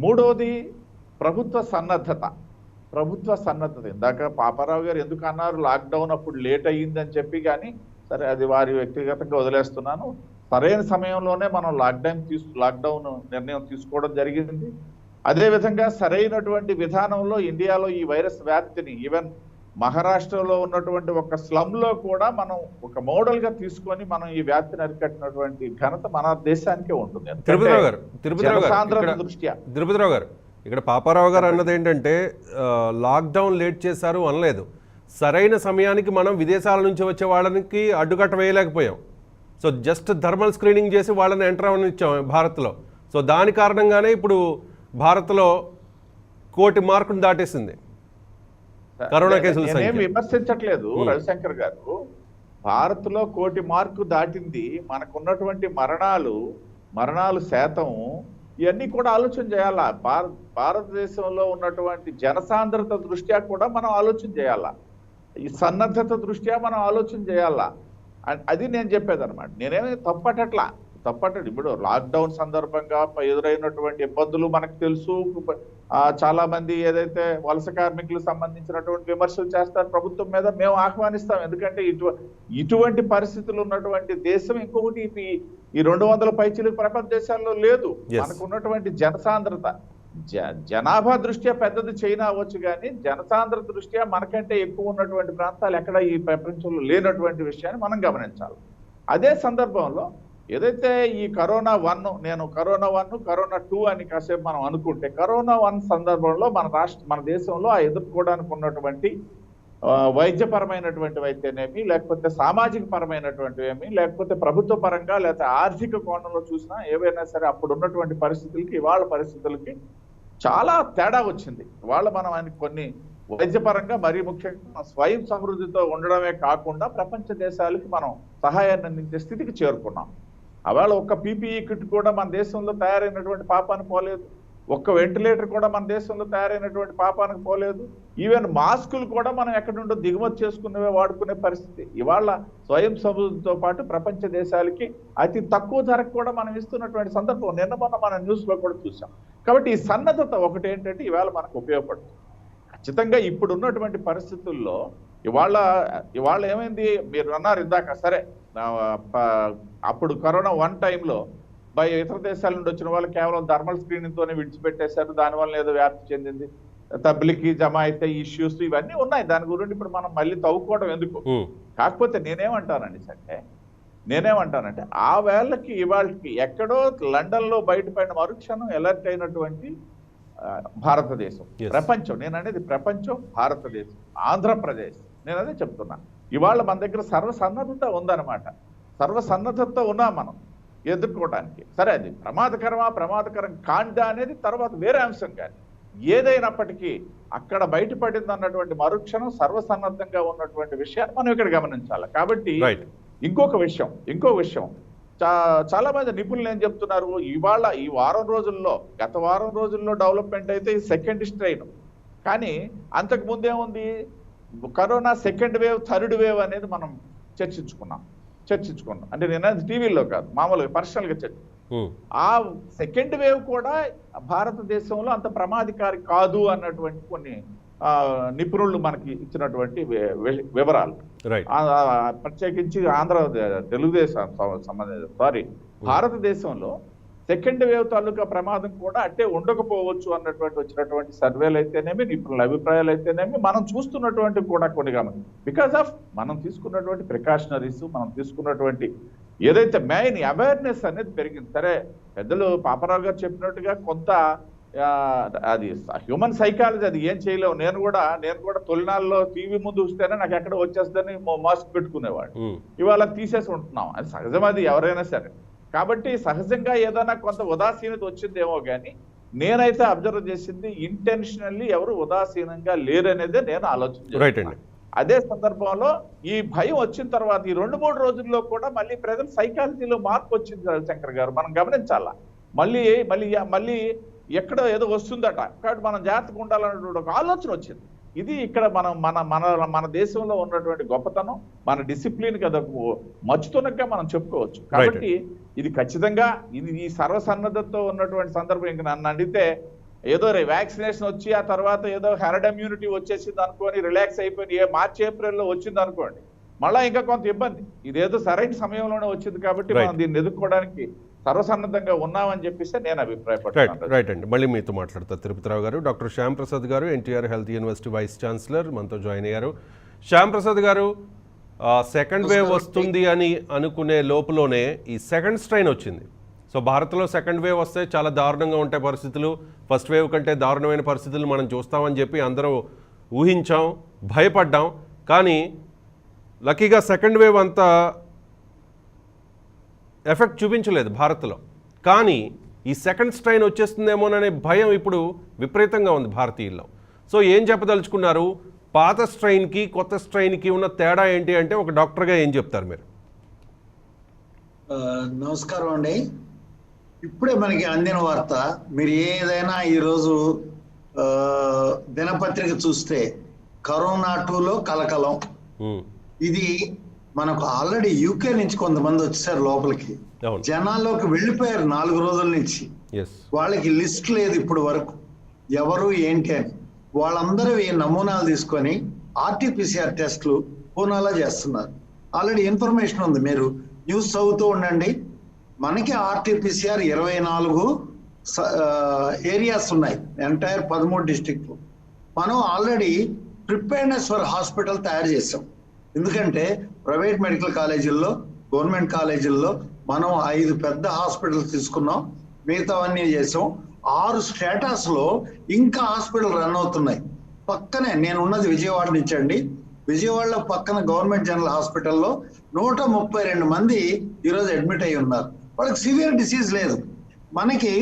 మూడోది ప్రభుత్వ సన్నద్ధత. ఇందాక పాపారావు గారు ఎందుకు అన్నారు లాక్డౌన్ అప్పుడు లేట్ అయ్యిందని చెప్పి, కానీ సరే అది వారి వ్యక్తిగతంగా వదిలేస్తున్నాను. సరైన సమయంలోనే మనం లాక్డౌన్ నిర్ణయం తీసుకోవడం జరిగింది. అదేవిధంగా సరైనటువంటి విధానంలో ఇండియాలో ఈ వైరస్ వ్యాప్తిని ఈవెన్ మహారాష్ట్రలో ఉన్నటువంటి ఒక స్లమ్ లో కూడా మనం ఒక మోడల్ గా తీసుకొని మనం ఈ వ్యాప్తిని అరికట్టినటువంటి ఘనత మన దేశానికే ఉంటుంది. తిరుపతిరావు గారు, ఇక్కడ పాపారావు గారు అన్నది ఏంటంటే లాక్డౌన్ లేట్ చేశారు అనలేదు. సరైన సమయానికి మనం విదేశాల నుంచి వచ్చే వాళ్ళకి అడ్డుకట్ట వేయలేకపోయాం. సో జస్ట్ థర్మల్ స్క్రీనింగ్ చేసి వాళ్ళని ఎంటర్ అవనిచ్చాం భారత్లో. సో దాని కారణంగానే ఇప్పుడు భారత్లో 1 కోటి మార్కును దాటేసింది కరోనా కేసుల సంఖ్య. విమర్శించట్లేదు రవిశంకర్ గారు, భారత్ లో 1 కోటి మార్కు దాటింది. మనకున్నటువంటి మరణాలు శాతం ఇవన్నీ కూడా ఆలోచన చేయాలా. భారతదేశంలో ఉన్నటువంటి జనసాంద్రత దృష్ట్యా కూడా మనం ఆలోచన చేయాలా. ఈ సన్నద్ధత దృష్ట్యా మనం ఆలోచన చేయాలా. అది నేను చెప్పేదన్నమాట. నేనేమి తప్పట్టు ఇప్పుడు లాక్డౌన్ సందర్భంగా ఎదురైనటువంటి ఇబ్బందులు మనకు తెలుసు. చాలా మంది ఏదైతే వలస కార్మికులకు సంబంధించినటువంటి విమర్శలు చేస్తారు ప్రభుత్వం మీద, మేము ఆహ్వానిస్తాం. ఎందుకంటే ఇటువంటి పరిస్థితులు ఉన్నటువంటి దేశం ఇంకొకటి ఈ 200 పైచీలకు ప్రపంచ దేశాల్లో లేదు. మనకు ఉన్నటువంటి జనసాంద్రత, జనాభా దృష్ట్యా పెద్దది చైనా అవ్వచ్చు, కానీ జనసాంద్రత దృష్ట్యా మనకంటే ఎక్కువ ఉన్నటువంటి ప్రాంతాలు ఎక్కడ ఈ ప్రపంచంలో లేనటువంటి విషయాన్ని మనం గమనించాలి. అదే సందర్భంలో ఏదైతే ఈ కరోనా 1 నేను కరోనా 1 కరోనా 2 అని కాసేపు మనం అనుకుంటే, కరోనా 1 సందర్భంలో మన దేశంలో ఆ ఎదుర్కోవడానికి ఉన్నటువంటి వైద్యపరమైనటువంటివి అయితేనేమి, లేకపోతే సామాజిక పరమైనటువంటివి, లేకపోతే ప్రభుత్వ పరంగా లేకపోతే ఆర్థిక కోణంలో చూసినా ఏవైనా సరే అప్పుడు ఉన్నటువంటి పరిస్థితులకి ఇవాళ పరిస్థితులకి చాలా తేడా వచ్చింది. ఇవాళ మనం ఆయన కొన్ని వైద్యపరంగా మరీ ముఖ్యంగా స్వయం సమృద్ధితో ఉండడమే కాకుండా ప్రపంచ దేశాలకి మనం సహాయాన్ని అందించే స్థితికి చేరుకున్నాం. అవాళ ఒక్క పీపీఈ కిట్ కూడా మన దేశంలో తయారైనటువంటి పాపానికి పోలేదు. ఒక్క వెంటిలేటర్ కూడా మన దేశంలో తయారైనటువంటి పాపానికి పోలేదు. ఈవెన్ మాస్కులు కూడా మనం ఎక్కడి నుండో దిగుమతి చేసుకునేవే వాడుకునే పరిస్థితి. ఇవాళ స్వయం సమృద్ధితో పాటు ప్రపంచ దేశాలకి అతి తక్కువ ధరకు కూడా మనం ఇస్తున్నటువంటి సందర్భం నిన్న మొన్న మన న్యూస్ లో కూడా చూసాం. కాబట్టి ఈ సన్నద్ధత ఒకటి ఏంటంటే ఇవాళ మనకు ఉపయోగపడుతుంది. ఖచ్చితంగా ఇప్పుడు ఉన్నటువంటి పరిస్థితుల్లో ఇవాళ ఏమైంది, మీరు అన్నారు ఇందాక, సరే అప్పుడు కరోనా 1 టైంలో ఇతర దేశాల నుండి వచ్చిన వాళ్ళు కేవలం థర్మల్ స్క్రీనింగ్ తోనే విడిచిపెట్టేశారు. దానివల్ల ఏదో వ్యాప్తి చెందింది, తబ్లికి జమ అయితే ఇష్యూస్ ఇవన్నీ ఉన్నాయి. దాని గురించి ఇప్పుడు మనం మళ్ళీ తవ్వుకోవడం ఎందుకు. కాకపోతే నేనేమంటానంటే ఆ వేళకి ఇవాళకి ఎక్కడో లండన్ లో బయటపడిన మరుక్షణం ఎలర్ట్ అయినటువంటి భారతదేశం, ప్రపంచం, నేను అనేది ప్రపంచం, భారతదేశం, ఆంధ్రప్రదేశ్, నేను అదే చెప్తున్నా. ఇవాళ మన దగ్గర సర్వసన్నద్ధత ఉందన్నమాట. సర్వసన్నద్ధతతో ఉన్నాం మనం ఎదుర్కోవడానికి. సరే అది ప్రమాదకరం కాండా అనేది తర్వాత వేరే అంశం. కానీ ఏదైనప్పటికీ అక్కడ బయటపడింది అన్నటువంటి మరుక్షణం సర్వసన్నద్ధంగా ఉన్నటువంటి విషయాన్ని మనం ఇక్కడ గమనించాలి. కాబట్టి ఇంకొక విషయం చాలా మంది నిపుణులు ఏం చెప్తున్నారు, ఇవాళ ఈ గత వారం రోజుల్లో డెవలప్మెంట్ అయితే ఈ సెకండ్ స్ట్రెయిన్. కానీ అంతకు ముందేముంది, corona second wave, third wave అనేది మనం చర్చించుకున్నాం. అంటే నేను టీవీలో కాదు, మామూలుగా పర్సనల్ గా ఆ సెకండ్ వేవ్ కూడా భారతదేశంలో అంత ప్రమాదకారి కాదు అన్నటువంటి కొన్ని నిపుణులు మనకి ఇచ్చినటువంటి వివరాలు. ప్రత్యేకించి భారతదేశంలో సెకండ్ వేవ్ తాలూకా ప్రమాదం కూడా అట్టే ఉండకపోవచ్చు అన్నటువంటి వచ్చినటువంటి సర్వేలు అయితేనేమి, నిపుణుల అభిప్రాయాలు అయితేనేమి, మనం చూస్తున్నటువంటి కూడా కొన్ని గమనం. బికాస్ ఆఫ్ మనం తీసుకున్నటువంటి ప్రికాషనరీస్, మనం తీసుకున్నటువంటి ఏదైతే మెయిన్ అవేర్నెస్ అనేది పెరిగింది. సరే పెద్దలు పాపరావు గారు చెప్పినట్టుగా కొంత అది హ్యూమన్ సైకాలజీ, అది ఏం చేయలేము. నేను కూడా తొలినాళ్ళలో టీవీ ముందు చూస్తేనే నాకు ఎక్కడ వచ్చేస్తుందని మాస్క్ పెట్టుకునేవాడు. ఇవాళ తీసేసి ఉంటున్నాం. అది సహజం, అది ఎవరైనా సరే. కాబట్టి సహజంగా ఏదైనా కొంత ఉదాసీనత వచ్చిందేమో కానీ నేనైతే అబ్జర్వ్ చేసింది ఇంటెన్షనల్లీ ఎవరు ఉదాసీనంగా లేరనేదే నేను ఆలోచన. అదే సందర్భంలో ఈ భయం వచ్చిన తర్వాత ఈ 2-3 రోజుల్లో కూడా మళ్ళీ ప్రజల సైకాలజీలో మార్పు వచ్చింది రవిశంకర్ గారు, మనం గమనించాలా. మళ్ళీ ఎక్కడ ఏదో వస్తుందట, కాబట్టి మనం జాగ్రత్తగా ఉండాలన్నటువంటి ఒక ఆలోచన వచ్చింది. ఇది ఇక్కడ మన దేశంలో ఉన్నటువంటి గొప్పతనం, మన డిసిప్లిన్ కదా మచ్చుతున్నగా మనం చెప్పుకోవచ్చు. కాబట్టి ఇది ఖచ్చితంగా ఈ సర్వసన్నద్ధతో ఉన్నటువంటి సందర్భం. ఇంక నన్ను అడిగితే ఏదో వ్యాక్సినేషన్ వచ్చి ఆ తర్వాత ఏదో హెర్డ్ ఇమ్యూనిటీ వచ్చేసింది అనుకోని రిలాక్స్ అయిపోయి మార్చి ఏప్రిల్లో వచ్చింది అనుకోండి, మళ్ళా ఇంకా కొంత ఇబ్బంది. ఇదేదో సరైన సమయంలోనే వచ్చింది కాబట్టి మనం దీన్ని ఎదుర్కోవడానికి సర్వసన్నద్ధంగా ఉన్నామని చెప్పేసి నేను అభిప్రాయపడుతున్నాను. రైట్ అండి, మళ్ళీ మీతో మాట్లాడతారు తిరుపతిరావు గారు. డాక్టర్ శ్యామ్ ప్రసాద్ గారు, NTR health university vice chancellor మనతో జాయిన్ అయ్యారు. శ్యామ్ ప్రసాద్ గారు, సెకండ్ వేవ్ వస్తుంది అని అనుకునే లోపులోనే ఈ సెకండ్ స్ట్రెయిన్ వచ్చింది. సో భారత్లో సెకండ్ వేవ్ వస్తే చాలా దారుణంగా ఉంటాయి పరిస్థితులు, ఫస్ట్ వేవ్ కంటే దారుణమైన పరిస్థితులు మనం చూస్తామని చెప్పి అందరూ ఊహించాం, భయపడ్డాం. కానీ లక్కీగా సెకండ్ వేవ్ అంతా ఎఫెక్ట్ చూపించలేదు భారత్లో. కానీ ఈ సెకండ్ స్ట్రెయిన్ వచ్చేస్తుందేమోననే భయం ఇప్పుడు విపరీతంగా ఉంది భారతీయుల్లో. సో ఏం చెప్పదలుచుకున్నారు, పాత స్ట్రెయిన్కి కొత్త స్ట్రెయిన్కి ఉన్న తేడా ఏంటి అంటే ఒక డాక్టర్గా ఏం చెప్తారు మీరు? నమస్కారం అండి. ఇప్పుడే మనకి అందిన వార్త, మీరు ఏదైనా ఈరోజు దినపత్రిక చూస్తే కరోనా 2లో కలకలం. ఇది మనకు ఆల్రెడీ యూకే నుంచి కొంతమంది వచ్చేసారు లోపలికి, జనాల్లోకి వెళ్ళిపోయారు 4 రోజుల నుంచి. వాళ్ళకి లిస్ట్ లేదు ఇప్పుడు వరకు ఎవరు ఏంటి అని. వాళ్ళందరూ ఈ నమూనాలు తీసుకొని RT-PCR టెస్ట్లు పూనాలో చేస్తున్నారు. ఆల్రెడీ ఇన్ఫర్మేషన్ ఉంది, మీరు న్యూస్ చదువుతూ ఉండండి. మనకి RT-PCR 24 ఏరియాస్ ఉన్నాయి, ఎంటైర్ 13 డిస్ట్రిక్ట్లు. మనం ఆల్రెడీ ప్రిపేర్నెస్ ఫర్ హాస్పిటల్ తయారు చేసాం. ఎందుకంటే ప్రైవేట్ మెడికల్ కాలేజీల్లో, గవర్నమెంట్ కాలేజీల్లో మనం 5 పెద్ద హాస్పిటల్స్ తీసుకున్నాం, మిగతావన్నీ చేసాం. 6 స్టేటస్ లో ఇంకా హాస్పిటల్ రన్ అవుతున్నాయి. పక్కనే నేను ఉన్నది విజయవాడ నుంచి అండి. విజయవాడలో పక్కన గవర్నమెంట్ జనరల్ హాస్పిటల్లో 132 మంది ఈరోజు అడ్మిట్ అయి ఉన్నారు. వాళ్ళకి సివియర్ డిసీజ్ లేదు. మనకి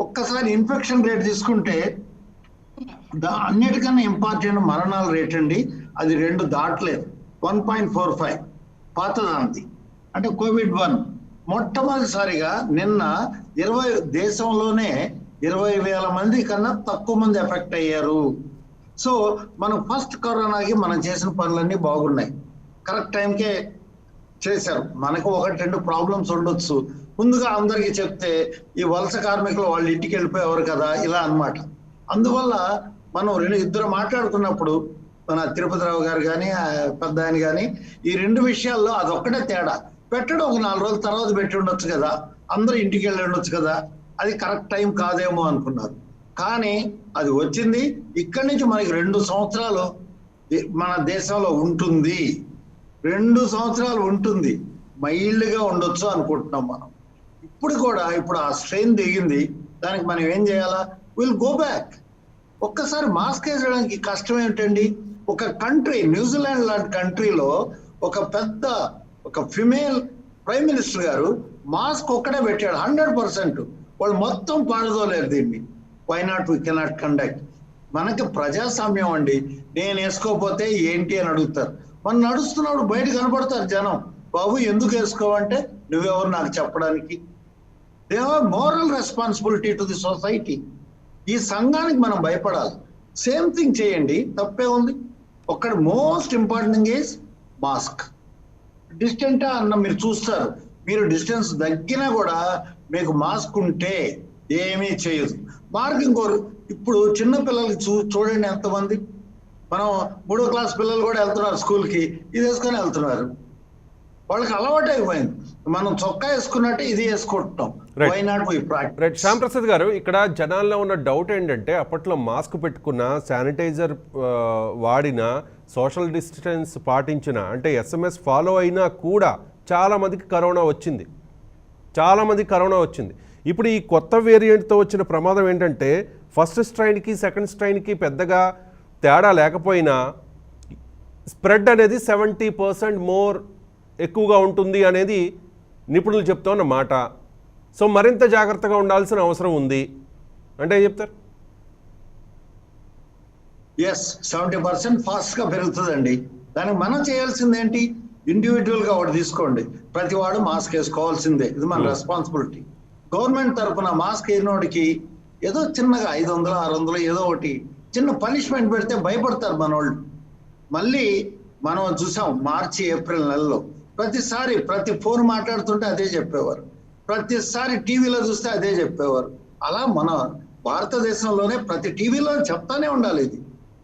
ఒక్కసారి ఇన్ఫెక్షన్ రేట్ తీసుకుంటే అన్నిటికన్నా ఇంపార్టెంట్ మరణాల రేట్ అండి, అది 2 దాటలేదు. 1.45 పాతదాంది అంటే కోవిడ్-1. మొట్టమొదటిసారిగా నిన్న దేశంలోనే 20,000 మంది కన్నా తక్కువ మంది ఎఫెక్ట్ అయ్యారు. సో మనం ఫస్ట్ కరోనాకి మనం చేసిన పనులన్నీ బాగున్నాయి, కరెక్ట్ టైంకే చేశారు. మనకు 1-2 ప్రాబ్లమ్స్ ఉండొచ్చు. ముందుగా అందరికీ చెప్తే ఈ వలస కార్మికులు వాళ్ళ ఇంటికి వెళ్ళిపోయేవారు కదా, ఇలా అన్నమాట. అందువల్ల మనం 2 మాట్లాడుకున్నప్పుడు మన తిరుపతిరావు గారు కానీ పెద్ద ఆయన కానీ ఈ 2 విషయాల్లో అదొక్కటే తేడా. పెట్టడం ఒక 4 రోజుల తర్వాత పెట్టి ఉండొచ్చు కదా, అందరూ ఇంటికి వెళ్ళి ఉండొచ్చు కదా, అది కరెక్ట్ టైం కాదేమో అనుకున్నారు. కానీ అది వచ్చింది. ఇక్కడి నుంచి మనకి 2 సంవత్సరాలు మన దేశంలో ఉంటుంది, 2 సంవత్సరాలు ఉంటుంది, మైల్డ్గా ఉండొచ్చు అనుకుంటున్నాం మనం. ఇప్పుడు ఆ స్ట్రెయిన్ దిగింది, దానికి మనం ఏం చేయాలా? Will go back. ఒక్కసారి మాస్క్ వేసడానికి కష్టం ఏమిటండి? ఒక కంట్రీ, న్యూజిలాండ్ లాంటి కంట్రీలో ఒక ఫిమేల్ ప్రైమ్ మినిస్టర్ గారు మాస్క్ ఒక్కడే పెట్టాడు 100%. వాళ్ళు మొత్తం పాడదోలేరు దీన్ని. Why not we cannot conduct? మనకి ప్రజాస్వామ్యం అండి. నేను వేసుకోకపోతే ఏంటి అని అడుగుతారు. మనం నడుస్తున్నప్పుడు బయట కనపడతారు జనం, బాబు ఎందుకు వేసుకోవంటే నువ్వెవరు నాకు చెప్పడానికి? They have moral responsibility to the society. ఈ సంఘానికి మనం భయపడాలి. సేమ్ థింగ్ చేయండి, తప్పే ఉంది. ఒక్కటి most important thing is mask. Distant అన్న మీరు చూస్తారు, మీరు డిస్టెన్స్ తగ్గినా కూడా మీకు మాస్క్ ఉంటే ఏమీ చేయదు. ఇంకోరు ఇప్పుడు చిన్న పిల్లలకి చూడండి ఎంతమంది. మనం 3వ క్లాస్ పిల్లలు కూడా వెళ్తున్నారు స్కూల్కి, ఇది వేసుకొని వెళ్తున్నారు. వాళ్ళకి అలవాటు అయిపోయింది. మనం చొక్కా వేసుకున్నట్టే ఇది వేసుకుంటున్నాం. Why not we practice? Right. Shyam Prasad గారు, ఇక్కడ జనాల్లో ఉన్న డౌట్ ఏంటంటే అప్పట్లో మాస్క్ పెట్టుకున్న, శానిటైజర్ వాడిన, సోషల్ డిస్టెన్స్ పాటించిన, అంటే SMS ఫాలో అయినా కూడా చాలామందికి కరోనా వచ్చింది. ఇప్పుడు ఈ కొత్త వేరియంట్తో వచ్చిన ప్రమాదం ఏంటంటే ఫస్ట్ స్ట్రైన్కి సెకండ్ స్ట్రైన్కి పెద్దగా తేడా లేకపోయినా స్ప్రెడ్ అనేది 70% మోర్ ఎక్కువగా ఉంటుంది అనేది నిపుణులు చెప్తున్న మాట. సో మరింత జాగ్రత్తగా ఉండాల్సిన అవసరం ఉంది అంటే ఏం చెప్తారు? ఎస్, 70% ఫాస్ట్గా పెరుగుతుందండి. దానికి మనం చేయాల్సింది ఏంటి? ఇండివిజువల్గా ఒకటి తీసుకోండి, ప్రతి వాడు మాస్క్ వేసుకోవాల్సిందే, ఇది మన రెస్పాన్సిబిలిటీ. గవర్నమెంట్ తరఫున మాస్క్ వేయనోడికి ఏదో చిన్నగా 500, 600 ఏదో ఒకటి చిన్న పనిష్మెంట్ పెడితే భయపడతారు మనోళ్ళు. మళ్ళీ మనం చూసాం మార్చి, ఏప్రిల్ నెలలో ప్రతి ఫోన్ మాట్లాడుతుంటే అదే చెప్పేవారు, ప్రతిసారి టీవీలో చూస్తే అదే చెప్పేవారు. అలా మన భారతదేశంలోనే ప్రతి టీవీలో చెప్తానే ఉండాలి. ఇది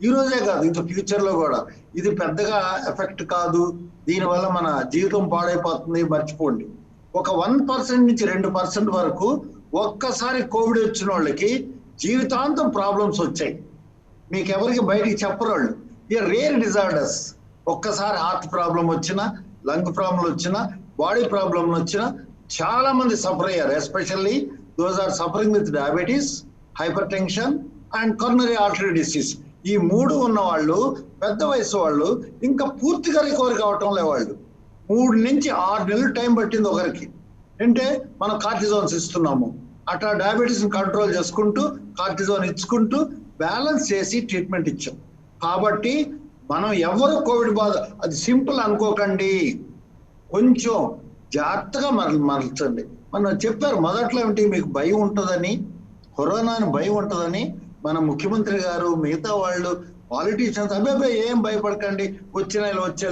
ఈ రోజే కాదు, ఇంకా ఫ్యూచర్లో కూడా ఇది పెద్దగా ఎఫెక్ట్ కాదు, దీనివల్ల మన జీవితం పాడైపోతుంది, మర్చిపోండి. ఒక 1% నుంచి 2% వరకు ఒక్కసారి కోవిడ్ వచ్చిన వాళ్ళకి జీవితాంతం ప్రాబ్లమ్స్ వచ్చాయి. మీకు ఎవరికి బయటికి చెప్పరు వాళ్ళు. ఇక రేర్ డిజార్డర్స్, ఒక్కసారి హార్ట్ ప్రాబ్లం వచ్చినా, లంగ్ ప్రాబ్లం వచ్చినా, బాడీ ప్రాబ్లం వచ్చినా చాలా మంది సఫర్ అయ్యారు. Especially those are suffering with diabetes, hypertension and coronary artery disease. ఈ 3 ఉన్న వాళ్ళు, పెద్ద వయసు వాళ్ళు ఇంకా పూర్తిగా రికవరీ కావటం లే. వాళ్ళు 3 నుంచి 6 నెలలు టైం పట్టింది ఒకరికి. అంటే మనం కార్టిజోన్స్ ఇస్తున్నాము, అట్లా డయాబెటీస్ కంట్రోల్ చేసుకుంటూ కార్టిజోన్ ఇచ్చుకుంటూ బ్యాలెన్స్ చేసి ట్రీట్మెంట్ ఇచ్చాం. కాబట్టి మనం ఎవరు కోవిడ్ బాధ అది సింపుల్ అనుకోకండి, కొంచెం జాగ్రత్తగా మరల్చండి. మనం చెప్పారు మొదట్లో ఏంటి, మీకు భయం ఉంటుందని, కరోనా అని భయం ఉంటుందని. మన ముఖ్యమంత్రి గారు, మిగతా వాళ్ళు, పాలిటీషియన్స్ అబ్బాయి ఏం భయపడకండి, వచ్చే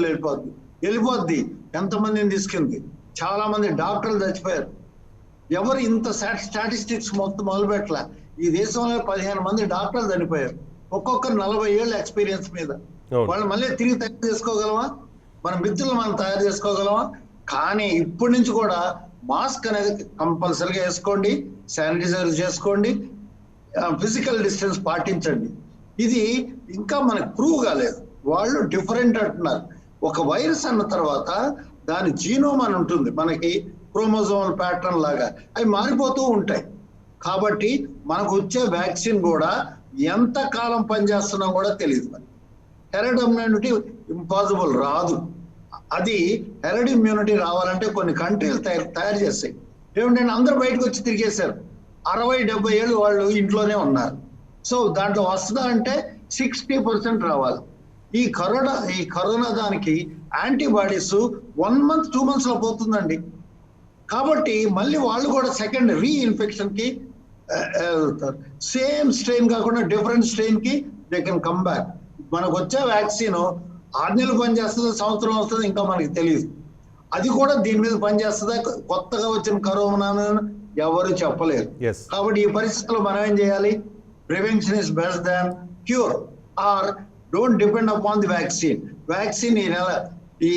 వెళ్ళిపోద్ది. ఎంతమందిని తీసుకుంది, చాలా మంది డాక్టర్లు చచ్చిపోయారు. ఎవరు ఇంత స్టాటిస్టిక్స్ మొదలు పెట్టలే. ఈ దేశంలో 15 మంది డాక్టర్లు చనిపోయారు, ఒక్కొక్కరు 40 ఏళ్ళ ఎక్స్పీరియన్స్ మీద. వాళ్ళు మళ్ళీ తిరిగి తయారు చేసుకోగలమా? మన మిత్రులు మనం తయారు చేసుకోగలమా? కానీ ఇప్పటి నుంచి కూడా మాస్క్ అనేది కంపల్సరీగా వేసుకోండి, శానిటైజర్ చేసుకోండి, ఫిజికల్ డిస్టెన్స్ పాటించండి. ఇది ఇంకా మనకు ప్రూవ్ కాలేదు. వాళ్ళు డిఫరెంట్ అంటున్నారు. ఒక వైరస్ అన్న తర్వాత దాని జీనోమ్ అని ఉంటుంది, మనకి క్రోమోజోమల్ ప్యాటర్న్ లాగా అవి మారిపోతూ ఉంటాయి. కాబట్టి మనకు వచ్చే వ్యాక్సిన్ కూడా ఎంత కాలం పనిచేస్తున్నా కూడా తెలియదు. హెర్డ్ ఇమ్యూనిటీ ఇంపాసిబుల్, రాదు. అది హెర్డ్ ఇమ్యూనిటీ రావాలంటే కొన్ని కంట్రీలు తయారు చేస్తాయి. ఏమిటంటే అందరూ బయటకు వచ్చి తిరిగేశారు, 60-70 ఏళ్ళు వాళ్ళు ఇంట్లోనే ఉన్నారు. సో దాంట్లో వస్తుందా అంటే 60% రావాలి. ఈ కరోనా దానికి యాంటీబాడీస్ 1 month 2 months లో పోతుందండి. కాబట్టి మళ్ళీ వాళ్ళు కూడా సెకండ్ రీఇన్ఫెక్షన్ కి సేమ్ స్ట్రెయిన్ కాకుండా డిఫరెంట్ స్ట్రెయిన్ కి దే కెన్ కమ్ బ్యాక్. మనకు వచ్చే వ్యాక్సిన్ 6 నెలలు పనిచేస్తుందో సంవత్సరం వస్తుందో ఇంకా మనకి తెలియదు. అది కూడా దీని మీద పనిచేస్తుందా, కొత్తగా వచ్చిన కరోనా ఎవరు చెప్పలేరు. కాబట్టి ఈ పరిస్థితుల్లో మనం ఏం చేయాలి? Prevention is better than cure, or don't depend upon the vaccine. Vaccine ఈ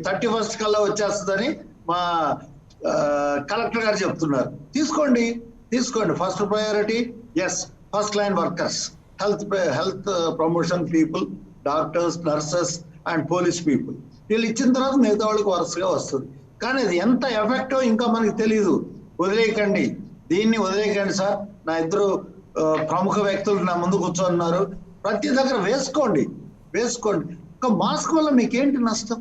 31st కల్లా వచ్చేస్తుందని మా కలెక్టర్ గారు చెప్తున్నారు. తీసుకోండి. First priority first line workers, health promotion people, doctors, nurses and police people. వీళ్ళు ఇచ్చిన తర్వాత మిగతా వాళ్ళకి వరుసగా వస్తుంది. కానీ అది ఎంత ఎఫెక్టివ్ ఇంకా మనకి తెలియదు. దీన్ని వదిలేయకండి సార్. నా ఇద్దరు ప్రముఖ వ్యక్తులు నా ముందు కూర్చోన్నారు. ప్రతి దగ్గర వేసుకోండి. ఒక మాస్క్ వల్ల మీకేంటి నష్టం?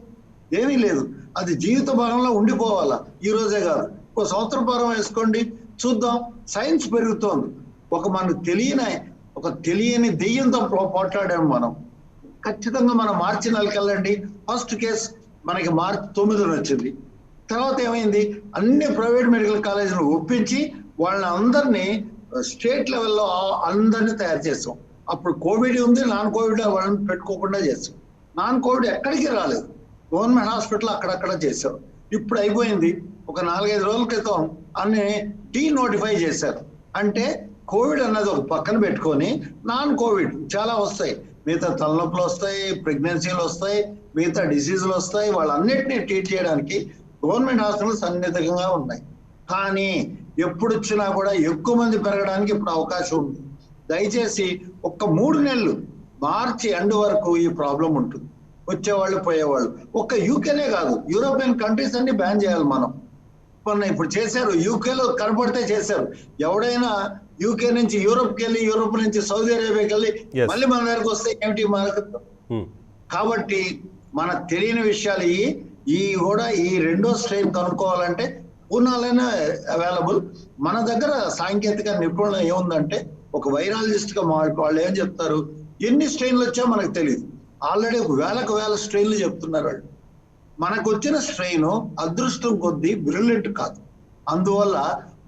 ఏమీ లేదు. అది జీవిత భాగంలో ఉండిపోవాలా, ఈ రోజే కాదు, ఒక సంవత్సరం భాగం వేసుకోండి, చూద్దాం. సైన్స్ పెరుగుతోంది. మనకు తెలియని దెయ్యంతో పోట్లాడాము మనం. ఖచ్చితంగా మనం మార్చి నెలకెళ్ళండి. ఫస్ట్ కేసు మనకి March 9 వచ్చింది. తర్వాత ఏమైంది? అన్ని ప్రైవేట్ మెడికల్ కాలేజీలు ఒప్పించి వాళ్ళని అందరినీ స్టేట్ లెవెల్లో అందరినీ తయారు చేస్తాం. అప్పుడు కోవిడ్ ఉంది, నాన్ కోవిడ్ వాళ్ళని పెట్టుకోకుండా చేస్తాం. నాన్ కోవిడ్ ఎక్కడికి రాలేదు, గవర్నమెంట్ హాస్పిటల్ అక్కడక్కడ చేశాం. ఇప్పుడు అయిపోయింది. ఒక 4-5 రోజుల క్రితం అన్ని డీనోటిఫై చేశారు. అంటే కోవిడ్ అన్నది ఒక పక్కన పెట్టుకొని నాన్ కోవిడ్ చాలా వస్తాయి. మిగతా తలనొప్పులు వస్తాయి, ప్రెగ్నెన్సీలు వస్తాయి, మిగతా డిసీజులు వస్తాయి. వాళ్ళన్నిటినీ ట్రీట్ చేయడానికి గవర్నమెంట్ హాస్పిటల్ సన్నిహితంగా ఉన్నాయి. కానీ ఎప్పుడు వచ్చినా కూడా ఎక్కువ మంది పెరగడానికి ఇప్పుడు అవకాశం ఉంది. దయచేసి 3 నెలలు మార్చి ఎండ్ వరకు ఈ ప్రాబ్లం ఉంటుంది. వచ్చేవాళ్ళు పోయేవాళ్ళు. యూకేనే కాదు, యూరోపియన్ కంట్రీస్ అన్ని బ్యాన్ చేయాలి మనం. ఇప్పుడు చేశారు, యూకేలో కనపడితే చేశారు. ఎవడైనా యూకే నుంచి యూరోప్కి వెళ్ళి, యూరోప్ నుంచి సౌదీ అరేబియాకి వెళ్ళి మళ్ళీ మన దగ్గరకు వస్తే ఏమిటి మనకు? కాబట్టి మనకు తెలియని విషయాలు ఈ రెండో స్ట్రెయిన్ కనుక్కోవాలంటే పూర్ణాలైనా అవైలబుల్. మన దగ్గర సాంకేతిక నిపుణులు ఏముందంటే, ఒక వైరాలజిస్ట్ గా వాళ్ళు ఏం చెప్తారు, ఎన్ని స్ట్రెయిన్లు వచ్చా మనకు తెలియదు. ఆల్రెడీ 1000 స్ట్రెయిన్లు చెప్తున్నారు వాళ్ళు. మనకు వచ్చిన స్ట్రెయిన్ అదృష్టం కొద్దీ బ్రిలియంట్ కాదు. అందువల్ల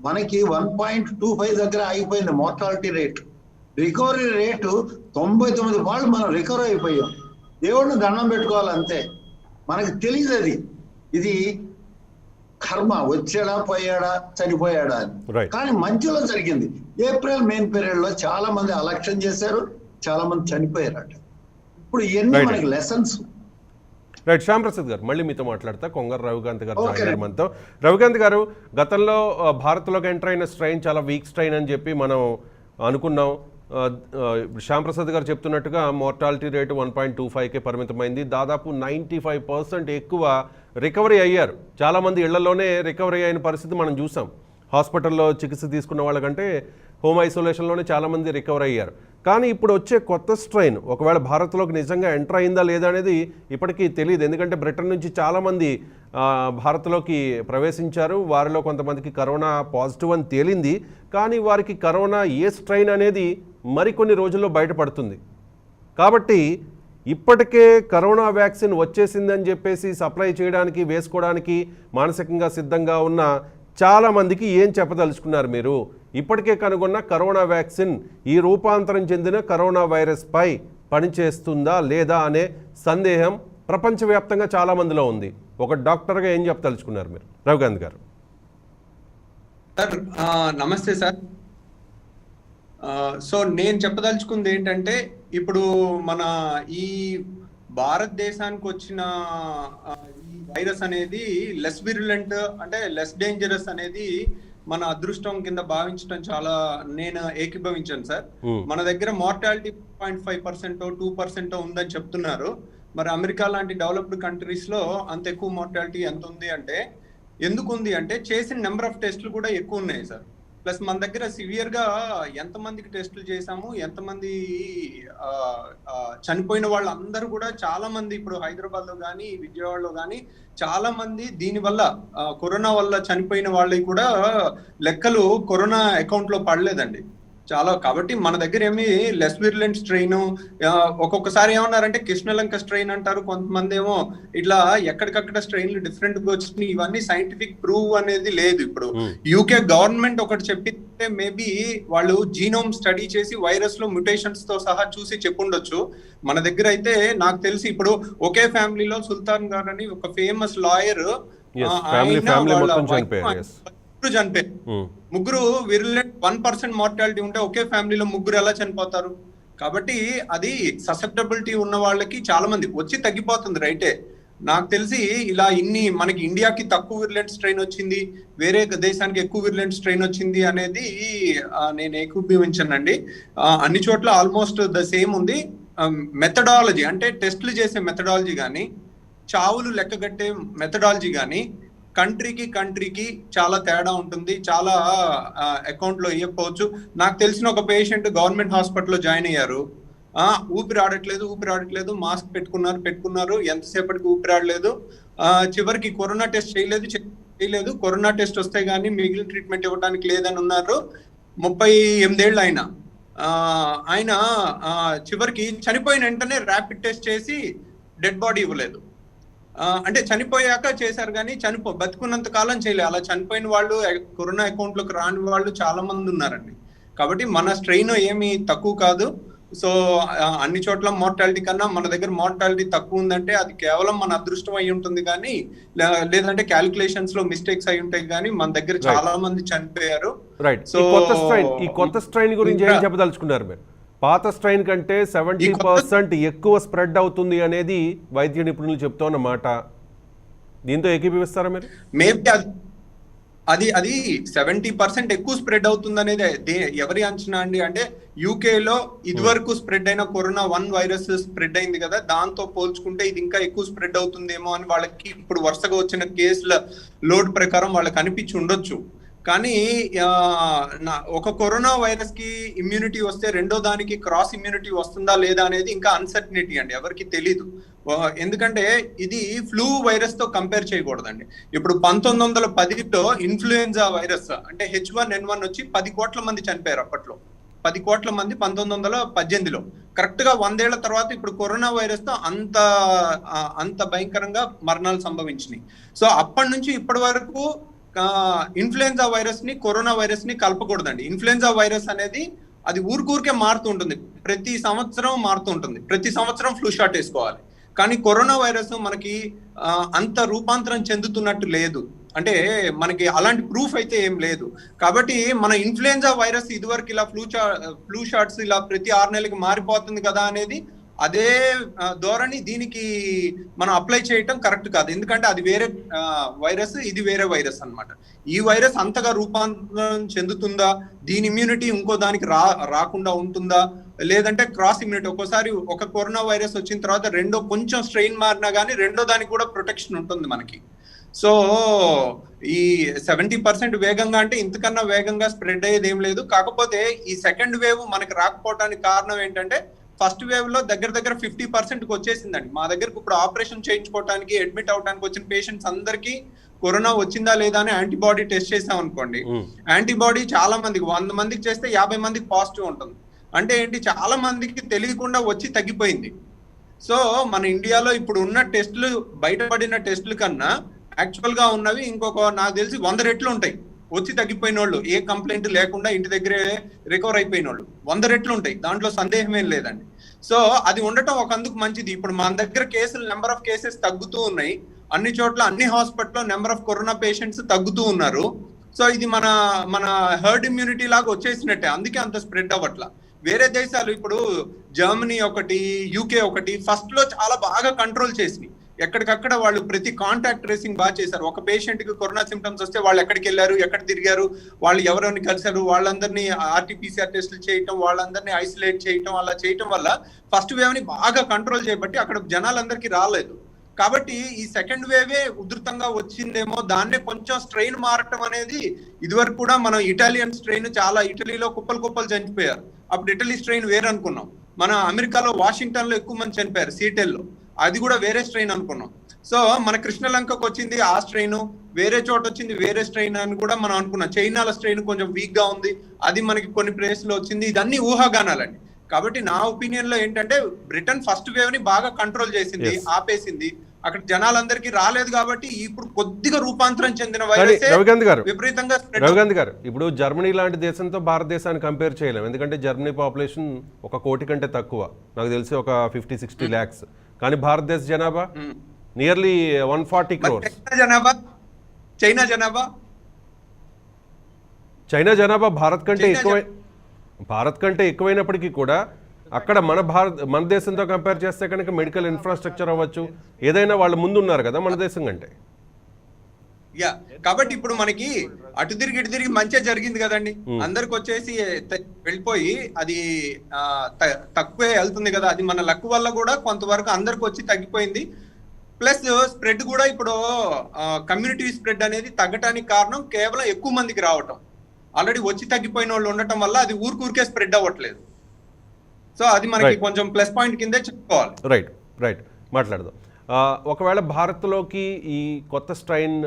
మనకి 1.25 దగ్గర ఆగిపోయింది మోర్టాలిటీ రేట్. రికవరీ రేటు 99 పాళ్ళు మనం రికవర్ అయిపోయాం. దేవుడిని దండం పెట్టుకోవాలి అంతే. మనకి తెలియదు ఇది కర్మ, వచ్చాడా పోయాడా చనిపోయాడా అని. కానీ మంచిలో జరిగింది. ఏప్రిల్ మే పీరియడ్ లో చాలా మంది అలక్ష్యం చేశారు, చాలా మంది చనిపోయారట. ఇప్పుడు ఇవన్నీ మనకి లెసన్స్. రైట్, శ్యామ్ ప్రసాద్ గారు మళ్ళీ మీతో మాట్లాడతా. కొంగర రవికాంత్ గారు జాయిన్ మనతో. రవికాంత్ గారు, గతంలో భారత్లోకి ఎంటర్ అయిన స్ట్రెయిన్ చాలా వీక్ స్ట్రెయిన్ అని చెప్పి మనం అనుకున్నాం. శ్యామ్ ప్రసాద్ గారు చెప్తున్నట్టుగా మోర్టాలిటీ రేటు 1.25కే పరిమితమైంది. దాదాపు 95% ఎక్కువ రికవరీ అయ్యారు. చాలామంది ఇళ్లలోనే రికవరీ అయిన పరిస్థితి మనం చూసాం. హాస్పిటల్లో చికిత్స తీసుకున్న వాళ్ళకంటే హోమ్ ఐసోలేషన్లోనే చాలామంది రికవర్ అయ్యారు. కానీ ఇప్పుడు వచ్చే కొత్త స్ట్రెయిన్ ఒకవేళ భారత్లోకి నిజంగా ఎంటర్ అయిందా లేదా అనేది ఇప్పటికీ తెలియదు. ఎందుకంటే బ్రిటన్ నుంచి చాలామంది భారత్లోకి ప్రవేశించారు. వారిలో కొంతమందికి కరోనా పాజిటివ్ అని తేలింది. కానీ వారికి కరోనా ఏ స్ట్రెయిన్ అనేది మరికొన్ని రోజుల్లో బయటపడుతుంది. కాబట్టి ఇప్పటికే కరోనా వ్యాక్సిన్ వచ్చేసిందని చెప్పేసి సప్లై చేయడానికి, వేసుకోవడానికి మానసికంగా సిద్ధంగా ఉన్న చాలామందికి ఏం చెప్పదలుచుకున్నారు మీరు? ఇప్పటికే కనుగొన్న కరోనా వ్యాక్సిన్ ఈ రూపాంతరం చెందిన కరోనా వైరస్పై పనిచేస్తుందా లేదా అనే సందేహం ప్రపంచవ్యాప్తంగా చాలామందిలో ఉంది. ఒక డాక్టర్గా ఏం చెప్పదలుచుకున్నారు మీరు, రవికాంత్ గారు? సార్ నమస్తే సార్. సో నేను చెప్పదలుచుకుంది ఏంటంటే, ఇప్పుడు మన ఈ భారతదేశానికి వచ్చిన ఈ వైరస్ అనేది లెస్ విరులెంట్, అంటే లెస్ డేంజరస్ అనేది మన అదృష్టం కింద భావించడం చాలా నేను ఏకీభవించాను సార్. మన దగ్గర మార్టాలిటీ 0.5% 2% ఉందని చెప్తున్నారు. మరి అమెరికా లాంటి డెవలప్డ్ కంట్రీస్ లో అంత ఎక్కువ మార్టాలిటీ ఎంత ఉంది అంటే ఎందుకు ఉంది అంటే చేసిన నెంబర్ ఆఫ్ టెస్టులు కూడా ఎక్కువ ఉన్నాయి సార్. ప్లస్ మన దగ్గర సివియర్ గా ఎంతమందికి టెస్టులు చేశాము, ఎంతమంది చనిపోయిన వాళ్ళందరూ కూడా చాలా మంది ఇప్పుడు హైదరాబాద్ లో కానీ విజయవాడలో కానీ చాలా మంది దీని వల్ల కరోనా వల్ల చనిపోయిన వాళ్ళకి కూడా లెక్కలు కరోనా అకౌంట్ లో పడలేదండి చాలా. కాబట్టి మన దగ్గర ఏమి లెస్ విరులెంట్ స్ట్రెయిన్, ఒక్కొక్కసారి ఏమన్నారంటే కృష్ణలంక స్ట్రెయిన్ అంటారు, కొంతమంది ఏమో ఇట్లా ఎక్కడికక్కడ స్ట్రెయిన్లు డిఫరెంట్ గా వచ్చినాయి. ఇవన్నీ సైంటిఫిక్ ప్రూవ్ అనేది లేదు. ఇప్పుడు యూకే గవర్నమెంట్ ఒకటి చెప్పితే మేబీ వాళ్ళు జీనోమ్ స్టడీ చేసి వైరస్ లో మ్యుటేషన్స్ తో సహా చూసి చెప్పుండొచ్చు. మన దగ్గర అయితే నాకు తెలిసి ఇప్పుడు ఒకే ఫ్యామిలీలో సుల్తాన్ గారు అని ఒక ఫేమస్ లాయర్ చనిపోయారు. ముగ్గురు విరులెంట్ 1% మార్టాలిటీ ఉంటే ఒకే ఫ్యామిలీలో ముగ్గురు ఎలా చనిపోతారు? కాబట్టి అది ససెప్టబిలిటీ ఉన్న వాళ్ళకి చాలా మంది వచ్చి తగ్గిపోతుంది రైటే. నాకు తెలిసి ఇలా ఇన్ని మనకి ఇండియాకి తక్కువ విరులెంట్ స్ట్రెయిన్ వచ్చింది, వేరే దేశానికి ఎక్కువ విరులెంట్ స్ట్రెయిన్ వచ్చింది అనేది నేను ఏకీభవించానండి. అన్ని చోట్ల ఆల్మోస్ట్ ద సేమ్ ఉంది. మెథడాలజీ అంటే టెస్టులు చేసే మెథడాలజీ కానీ చావులు లెక్కగట్టే మెథడాలజీ కానీ కంట్రీకి చాలా తేడా ఉంటుంది. చాలా అకౌంట్ లో ఇవ్వకపోవచ్చు. నాకు తెలిసిన ఒక పేషెంట్ గవర్నమెంట్ హాస్పిటల్లో జాయిన్ అయ్యారు. ఊపిరి ఆడట్లేదు, మాస్క్ పెట్టుకున్నారు, ఎంతసేపటికి ఊపిరి ఆడలేదు. చివరికి కరోనా టెస్ట్ చేయలేదు. కరోనా టెస్ట్ వస్తే గానీ మిగిలిన ట్రీట్మెంట్ ఇవ్వడానికి లేదని ఉన్నారు. 38 ఏళ్ళు ఆయన చివరికి చనిపోయిన వెంటనే ర్యాపిడ్ టెస్ట్ చేసి డెడ్ బాడీ ఇవ్వలేదు. అంటే చనిపోయాక చేశారు కానీ బతుకున్నంత కాలం చేయలేదు. అలా చనిపోయిన వాళ్ళు కరోనా అకౌంట్ లోకి రాని వాళ్ళు చాలా మంది ఉన్నారండి. కాబట్టి మన స్ట్రెయిన్ ఏమి తక్కువ కాదు. సో అన్ని చోట్ల మార్టాలిటీ కన్నా మన దగ్గర మార్టాలిటీ తక్కువ ఉందంటే అది కేవలం మన అదృష్టం అయి ఉంటుంది కానీ, లేదంటే క్యాలిక్యులేషన్స్ లో మిస్టేక్స్ అయి ఉంటాయి కానీ మన దగ్గర చాలా మంది చనిపోయారు. సో ఈ కొత్త స్ట్రెయిన్ గురించి ఏం చెప్పదలుచుకున్నారు మీరు? పాత స్ట్రెయిన్ కంటే 70% ఎక్కువ స్ప్రెడ్ అవుతుంది అనేది వైద్య నిపుణులు చెప్తున్నమాట. దీంతో ఏకీభవిస్తారా మీరు? మేబీ అది 70% ఎక్కువ స్ప్రెడ్ అవుతుంది అనేది ఎవరి అంచనా అండి? అంటే యూకేలో ఇదివరకు స్ప్రెడ్ అయిన కరోనా 1 వైరస్ స్ప్రెడ్ అయింది కదా, దాంతో పోల్చుకుంటే ఇది ఇంకా ఎక్కువ స్ప్రెడ్ అవుతుందేమో అని వాళ్ళకి ఇప్పుడు వరుసగా వచ్చిన కేసుల లోడ్ ప్రకారం వాళ్ళకి అనిపించి ఉండొచ్చు. కానీ ఒక కరోనా వైరస్ కి ఇమ్యూనిటీ వస్తే రెండో దానికి క్రాస్ ఇమ్యూనిటీ వస్తుందా లేదా అనేది ఇంకా అన్సర్టనిటీ అండి, ఎవరికి తెలీదు. ఎందుకంటే ఇది ఫ్లూ వైరస్ తో కంపేర్ చేయకూడదండి. ఇప్పుడు 1910లో ఇన్ఫ్లుయెన్జా వైరస్ అంటే H1N1 వచ్చి 10 కోట్ల మంది చనిపోయారు. అప్పట్లో 10 కోట్ల మంది 1918లో. కరెక్ట్ గా 100 ఏళ్ల తర్వాత ఇప్పుడు కరోనా వైరస్ తో అంత భయంకరంగా మరణాలు సంభవించినాయి. సో అప్పటి నుంచి ఇప్పటి వరకు ఇన్ఫ్లుయెన్జా వైరస్ ని కరోనా వైరస్ ని కలపకూడదండి. ఇన్ఫ్లుయెన్జా వైరస్ అనేది అది ఊరికే మారుతూ ఉంటుంది, ప్రతి సంవత్సరం మారుతూ ఉంటుంది, ప్రతి సంవత్సరం ఫ్లూ షాట్ వేసుకోవాలి. కానీ కరోనా వైరస్ మనకి అంత రూపాంతరం చెందుతున్నట్టు లేదు, అంటే మనకి అలాంటి ప్రూఫ్ అయితే ఏం లేదు. కాబట్టి మన ఇన్ఫ్లుయెన్జా వైరస్ ఇదివరకు ఇలా ఫ్లూ షాట్స్ ఇలా ప్రతి 6 నెలలకి మారిపోతుంది కదా అనేది అదే ధోరణి దీనికి మనం అప్లై చేయటం కరెక్ట్ కాదు. ఎందుకంటే అది వేరే వైరస్, ఇది వేరే వైరస్ అన్నమాట. ఈ వైరస్ అంతగా రూపాంతరం చెందుతుందా, దీని ఇమ్యూనిటీ ఇంకో దానికి రాకుండా ఉంటుందా, లేదంటే క్రాస్ ఇమ్యూనిటీ ఒక్కోసారి ఒక కరోనా వైరస్ వచ్చిన తర్వాత రెండో కొంచెం స్ట్రెయిన్ మారినా కానీ రెండో దానికి కూడా ప్రొటెక్షన్ ఉంటుంది మనకి. సో ఈ 70% వేగంగా అంటే ఇంతకన్నా వేగంగా స్ప్రెడ్ అయ్యేది ఏం లేదు. కాకపోతే ఈ సెకండ్ వేవ్ మనకి రాకపోవడానికి కారణం ఏంటంటే ఫస్ట్ వేవ్ లో దగ్గర 50%కి వచ్చేసిందండి. మా దగ్గరకు ఇప్పుడు ఆపరేషన్ చేయించుకోవడానికి అడ్మిట్ అవడానికి వచ్చిన పేషెంట్స్ అందరికీ కరోనా వచ్చిందా లేదా అని యాంటీబాడీ టెస్ట్ చేసాం అనుకోండి, యాంటీబాడీ చాలా మందికి 100 మందికి చేస్తే 50 మందికి పాజిటివ్ ఉంటుంది. అంటే ఏంటి, చాలా మందికి తెలియకుండా వచ్చి తగ్గిపోయింది. సో మన ఇండియాలో ఇప్పుడు ఉన్న టెస్టులు, బయటపడిన టెస్టుల కన్నా యాక్చువల్ గా ఉన్నవి ఇంకొక నాకు తెలిసి 100 రెట్లు ఉంటాయి. వచ్చి తగ్గిపోయిన వాళ్ళు, ఏ కంప్లైంట్ లేకుండా ఇంటి దగ్గరే రికవర్ అయిపోయిన వాళ్ళు 100 రెట్లు ఉంటాయి, దాంట్లో సందేహం ఏం లేదండి. సో అది ఉండటం ఒక అందుకు మంచిది. ఇప్పుడు మన దగ్గర నెంబర్ ఆఫ్ కేసెస్ తగ్గుతూ ఉన్నాయి, అన్ని చోట్ల అన్ని హాస్పిటల్లో నెంబర్ ఆఫ్ కరోనా పేషెంట్స్ తగ్గుతూ ఉన్నారు. సో ఇది మన హర్డ్ ఇమ్యూనిటీ లాగా వచ్చేసినట్టే, అందుకే అంత స్ప్రెడ్ అవ్వట్లా. వేరే దేశాలు ఇప్పుడు జర్మనీ ఒకటి, యూకే ఒకటి ఫస్ట్ లో చాలా బాగా కంట్రోల్ చేసినాయి. ఎక్కడికక్కడ వాళ్ళు ప్రతి కాంటాక్ట్ ట్రేసింగ్ బాగా చేశారు. ఒక పేషెంట్ కి కరోనా సిమ్టమ్స్ వస్తే వాళ్ళు ఎక్కడికి వెళ్ళారు, ఎక్కడ తిరిగారు, వాళ్ళు ఎవరెవరిని కలిశారు, వాళ్ళందరినీ ఆర్టీపీసీఆర్ టెస్టులు చేయటం, వాళ్ళందరినీ ఐసోలేట్ చేయటం, అలా చేయటం వల్ల ఫస్ట్ వేవ్ ని బాగా కంట్రోల్ చేయబట్టి అక్కడ జనాలందరికీ రాలేదు. కాబట్టి ఈ సెకండ్ వేవే ఉధృతంగా వచ్చిందేమో, దాన్నే కొంచెం స్ట్రెయిన్ మారటం అనేది. ఇదివరకు కూడా మనం ఇటాలియన్ స్ట్రెయిన్ చాలా, ఇటలీలో కుప్పలు చనిపోయారు, అప్పుడు ఇటలీ స్ట్రెయిన్ వేరే అనుకున్నాం. మన అమెరికాలో వాషింగ్టన్ లో ఎక్కువ మంది చనిపోయారు, సీటెల్లో, అది కూడా వేరే స్ట్రెయిన్ అనుకున్నాం. సో మన కృష్ణలంకకు వచ్చింది ఆ స్ట్రెయిన్, వేరే చోట వచ్చింది వేరే స్ట్రెయిన్ అని కూడా మనం అనుకున్నాం. చైనాలో స్ట్రెయిన్ కొంచెం వీక్ గా ఉంది, అది మనకి కొన్ని ప్లేస్ లో వచ్చింది. ఇదన్నీ ఊహాగానాలండి. కాబట్టి నా ఒపీనియన్ లో ఏంటంటే బ్రిటన్ ఫస్ట్ వేవ్ ని బాగా కంట్రోల్ చేసింది, ఆపేసింది. అక్కడ జనాలందరికీ రాలేదు కాబట్టి ఇప్పుడు కొద్దిగా రూపాంతరం చెందిన వైరస్ విపరీతంగా. రవికాంత్ గారు, ఇప్పుడు జర్మనీ లాంటి దేశంతో భారతదేశాన్ని కంపేర్ చేయలేం, ఎందుకంటే జర్మనీ పాపులేషన్ 1 కోటి కంటే తక్కువ, నాకు తెలిసి ఒక 50-60 lakhs. కానీ భారతదేశ జనాభా నియర్లీ 140 crores. చైనా జనాభా భారత్ కంటే ఎక్కువైనప్పటికీ కూడా అక్కడ మన దేశంతో కంపేర్ చేస్తే కనుక మెడికల్ ఇన్ఫ్రాస్ట్రక్చర్ అవ్వచ్చు, ఏదైనా వాళ్ళు ముందు ఉన్నారు కదా మన దేశం కంటే. కాబట్టి ఇప్పుడు మనకి అటు తిరిగి మంచిగా జరిగింది కదండి. అందరికి వచ్చేసి వెళ్ళిపోయి అది తక్కువే వెళ్తుంది కదా, అది మన లక్ వల్ల కూడా కొంతవరకు అందరికి వచ్చి తగ్గిపోయింది. ప్లస్ స్ప్రెడ్ కూడా ఇప్పుడు కమ్యూనిటీ స్ప్రెడ్ అనేది తగ్గటానికి కారణం కేవలం ఎక్కువ మందికి రావటం. ఆల్రెడీ వచ్చి తగ్గిపోయిన వాళ్ళు ఉండటం వల్ల అది ఊరికే స్ప్రెడ్ అవ్వట్లేదు. సో అది మనకి కొంచెం ప్లస్ పాయింట్ కిందే చెప్పుకోవాలి. రైట్ మాట్లాడదాం. ఒకవేళ భారత్లోకి ఈ కొత్త స్ట్రైన్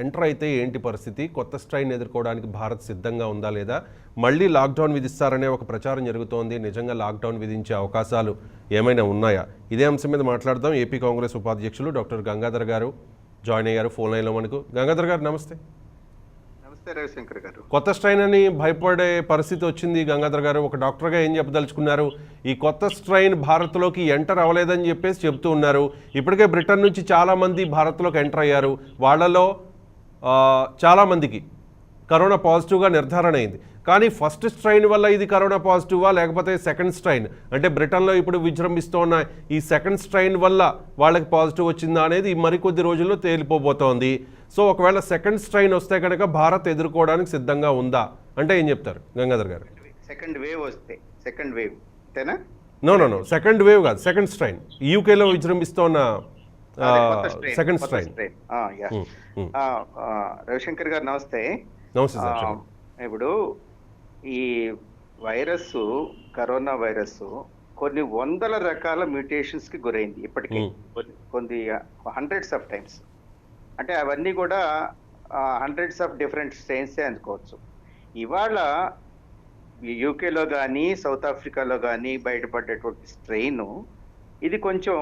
ఎంటర్ అయితే ఏంటి పరిస్థితి? కొత్త స్ట్రైన్ ఎదుర్కోవడానికి భారత్ సిద్ధంగా ఉందా లేదా? మళ్ళీ లాక్డౌన్ విధిస్తారనే ఒక ప్రచారం జరుగుతోంది. నిజంగా లాక్డౌన్ విధించే అవకాశాలు ఏమైనా ఉన్నాయా? ఇదే అంశం మీద మాట్లాడదాం. ఏపీ కాంగ్రెస్ ఉపాధ్యక్షులు డాక్టర్ గంగాధర్ గారు జాయిన్ అయ్యారు ఫోన్ లైన్లో మనకు. గంగాధర్ గారు నమస్తే. నమస్తే రవిశంకర్ గారు. కొత్త స్ట్రైన్ అని భయపడే పరిస్థితి వచ్చింది. గంగాధర్ గారు, ఒక డాక్టర్గా ఏం చెప్పదలుచుకున్నారు? ఈ కొత్త స్ట్రైన్ భారత్లోకి ఎంటర్ అవ్వలేదని చెప్పేసి చెప్తూ ఉన్నారు. ఇప్పటికే బ్రిటన్ నుంచి చాలామంది భారత్లోకి ఎంటర్ అయ్యారు. వాళ్ళలో చాలామందికి కరోనా పాజిటివ్గా నిర్ధారణ అయింది. కానీ ఫస్ట్ స్ట్రైన్ వల్ల ఇది కరోనా పాజిటివా, లేకపోతే సెకండ్ స్ట్రైన్ అంటే బ్రిటన్లో ఇప్పుడు విజృంభిస్తున్న ఈ సెకండ్ స్ట్రైన్ వల్ల వాళ్ళకి పాజిటివ్ వచ్చిందా అనేది మరికొద్ది రోజుల్లో తేలిపోబోతోంది. సో ఒకవేళ సెకండ్ స్ట్రైన్ వస్తే కనుక భారత్ ఎదుర్కోవడానికి సిద్ధంగా ఉందా అంటే ఏం చెప్తారు గంగాధర్ గారు? సెకండ్ వేవ్ వస్తే, సెకండ్ వేవ్ అంతేనా? నో సెకండ్ వేవ్ కాదు, సెకండ్ స్ట్రైన్. యూకేలో విజృంభిస్తున్న సెకండ్ స్ట్రైన్. రవిశంకర్ గారు నమస్తే. నమస్తే సార్. ఇప్పుడు ఈ వైరస్, కరోనా వైరస్ కొన్ని వందల రకాల మ్యూటేషన్స్ కి గురైంది ఇప్పటికీ, కొన్ని హండ్రెడ్స్ ఆఫ్ టైమ్స్. అంటే అవన్నీ కూడా హండ్రెడ్స్ ఆఫ్ డిఫరెంట్ స్ట్రెయిన్సే అనుకోవచ్చు. ఇవాళ యూకేలో కానీ సౌత్ ఆఫ్రికాలో కానీ బయటపడేటువంటి స్ట్రెయిన్ ఇది కొంచెం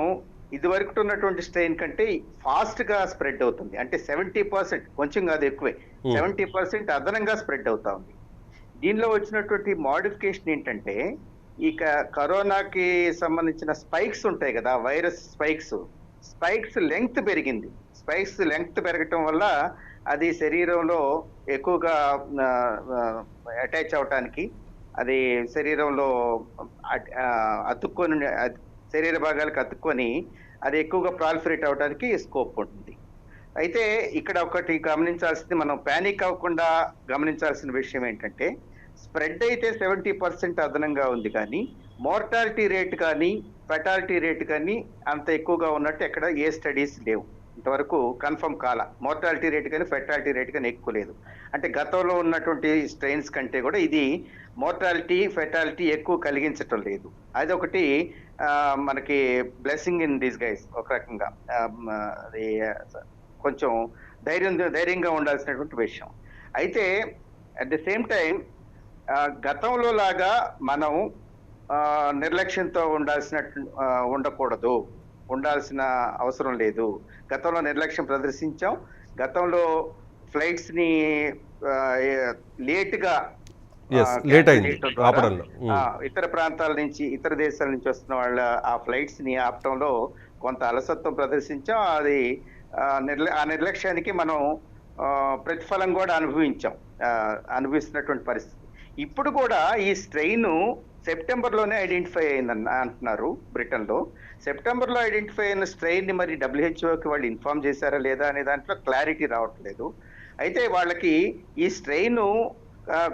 ఇదివరకు ఉన్నటువంటి స్ట్రెయిన్ కంటే ఫాస్ట్ గా స్ప్రెడ్ అవుతుంది. అంటే 70%, కొంచెం కాదు ఎక్కువే, 70% అదనంగా స్ప్రెడ్ అవుతా ఉంది. దీనిలో వచ్చినటువంటి మోడిఫికేషన్ ఏంటంటే, ఈ కరోనాకి సంబంధించిన స్పైక్స్ ఉంటాయి కదా, వైరస్ స్పైక్స్ లెంగ్త్ పెరిగింది. స్పైక్స్ లెంగ్త్ పెరగటం వల్ల అది శరీరంలో ఎక్కువగా అటాచ్ అవటానికి, అది శరీరంలో అతుక్కొని, శరీర భాగాలకు అతుక్కొని అది ఎక్కువగా ప్రాలిఫరేట్ అవడానికి స్కోప్ ఉంటుంది. అయితే ఇక్కడ ఒకటి గమనించాల్సింది, మనం ప్యానిక్ అవ్వకుండా గమనించాల్సిన విషయం ఏంటంటే, స్ప్రెడ్ అయితే 70% అదనంగా ఉంది, కానీ మోర్టాలిటీ రేట్ కానీ ఫెటాలిటీ రేట్ కానీ అంత ఎక్కువగా ఉన్నట్టు ఎక్కడ ఏ స్టడీస్ లేవు ఇంతవరకు, కన్ఫర్మ్ కాల. మోర్టాలిటీ రేట్ కానీ ఫెటాలిటీ రేట్ కానీ ఎక్కువ లేదు. అంటే గతంలో ఉన్నటువంటి స్ట్రెయిన్స్ కంటే కూడా ఇది మోర్టాలిటీ ఫెటాలిటీ ఎక్కువ కలిగించటం లేదు. అదొకటి మనకి బ్లెస్సింగ్ ఇన్ దిస్ గైస్ ఒక రకంగా. అది కొంచెం ధైర్యంగా ఉండాల్సినటువంటి విషయం. అయితే అట్ ది సేమ్ టైం గతంలో లాగా మనం నిర్లక్ష్యంతో ఉండాల్సిన అవసరం లేదు. గతంలో నిర్లక్ష్యం ప్రదర్శించాం. గతంలో ఫ్లైట్స్ ని లేట్ అయింది, ఇతర ప్రాంతాల నుంచి, ఇతర దేశాల నుంచి వస్తున్న వాళ్ళ ఆ ఫ్లైట్స్ ని ఆపటంలో కొంత అలసత్వం ప్రదర్శించాం. అది ఆ నిర్లక్ష్యానికి మనం ప్రతిఫలం కూడా అనుభవిస్తున్నటువంటి పరిస్థితి. ఇప్పుడు కూడా ఈ స్ట్రెయిన్ సెప్టెంబర్లోనే ఐడెంటిఫై అయిందని అంటున్నారు బ్రిటన్లో. సెప్టెంబర్లో ఐడెంటిఫై అయిన స్ట్రెయిన్ ని మరి డబ్ల్యూహెచ్ఓకి వాళ్ళు ఇన్ఫార్మ్ చేశారా లేదా అనే దాంట్లో క్లారిటీ రావట్లేదు. అయితే వాళ్ళకి ఈ స్ట్రెయిన్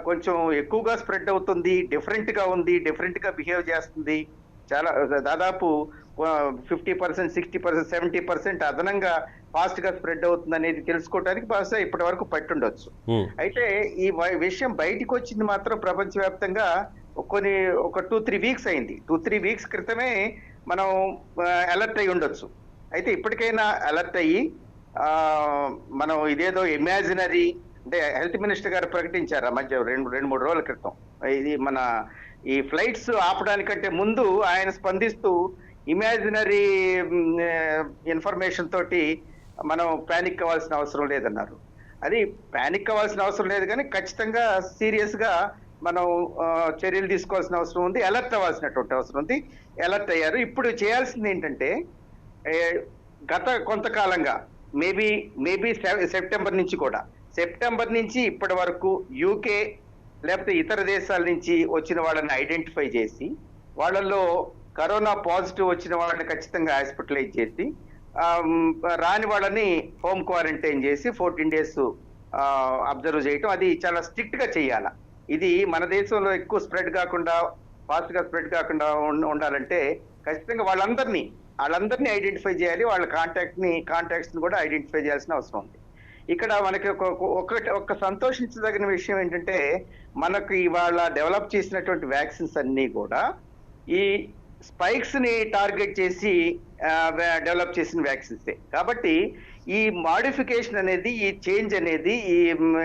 కొంచెం ఎక్కువగా స్ప్రెడ్ అవుతుంది, డిఫరెంట్ గా బిహేవ్ చేస్తుంది చాలా దాదాపు 50%, 60%, 70% అదనంగా ఫాస్ట్ గా స్ప్రెడ్ అవుతుంది అనేది తెలుసుకోవడానికి బహుశా ఇప్పటి వరకు పట్టుండొచ్చు. అయితే ఈ విషయం బయటికి వచ్చింది మాత్రం ప్రపంచవ్యాప్తంగా ఒక 2-3 వీక్స్ అయింది. 2-3 వీక్స్ క్రితమే మనం అలర్ట్ అయి ఉండొచ్చు. అయితే ఇప్పటికైనా అలర్ట్ అయ్యి మనం ఇదేదో ఇమాజినరీ అంటే హెల్త్ మినిస్టర్ గారు ప్రకటించారు ఆ మధ్య 2-3 రోజుల క్రితం. ఇది మన ఈ ఫ్లైట్స్ ఆపడానికంటే ముందు ఆయన స్పందిస్తూ ఇమాజినరీ ఇన్ఫర్మేషన్ తోటి మనం ప్యానిక్ అవ్వాల్సిన అవసరం లేదన్నారు. అది ప్యానిక్ అవ్వాల్సిన అవసరం లేదు, కానీ ఖచ్చితంగా సీరియస్ గా మనం చర్యలు తీసుకోవాల్సిన అవసరం ఉంది, అలర్ట్ అవ్వాల్సినటువంటి అవసరం ఉంది. అలర్ట్ అయ్యారు. ఇప్పుడు చేయాల్సింది ఏంటంటే గత కొంతకాలంగా మేబీ సెప్టెంబర్ నుంచి ఇప్పటి వరకు యూకే లేకపోతే ఇతర దేశాల నుంచి వచ్చిన వాళ్ళని ఐడెంటిఫై చేసి వాళ్ళల్లో కరోనా పాజిటివ్ వచ్చిన వాళ్ళని ఖచ్చితంగా హాస్పిటలైజ్ చేసి రాని వాళ్ళని హోమ్ క్వారంటైన్ చేసి 14 days అబ్జర్వ్ చేయటం, అది చాలా స్ట్రిక్ట్ గా చేయాలి. ఇది మన దేశంలో ఎక్కువ స్ప్రెడ్ కాకుండా ఫాస్ట్ గా స్ప్రెడ్ కాకుండా ఉండాలంటే ఖచ్చితంగా వాళ్ళందరినీ ఐడెంటిఫై చేయాలి. వాళ్ళ కాంటాక్ట్స్ ని కూడా ఐడెంటిఫై చేయాల్సిన అవసరం ఉంది. ఇక్కడ మనకి ఒక సంతోషించదగిన విషయం ఏంటంటే మనకు ఇవాళ డెవలప్ చేసినటువంటి వ్యాక్సిన్స్ అన్ని కూడా ఈ స్పైక్స్ ని టార్గెట్ చేసి డెవలప్ చేసిన వ్యాక్సిన్సే. కాబట్టి ఈ మాడిఫికేషన్ అనేది, ఈ చేంజ్ అనేది, ఈ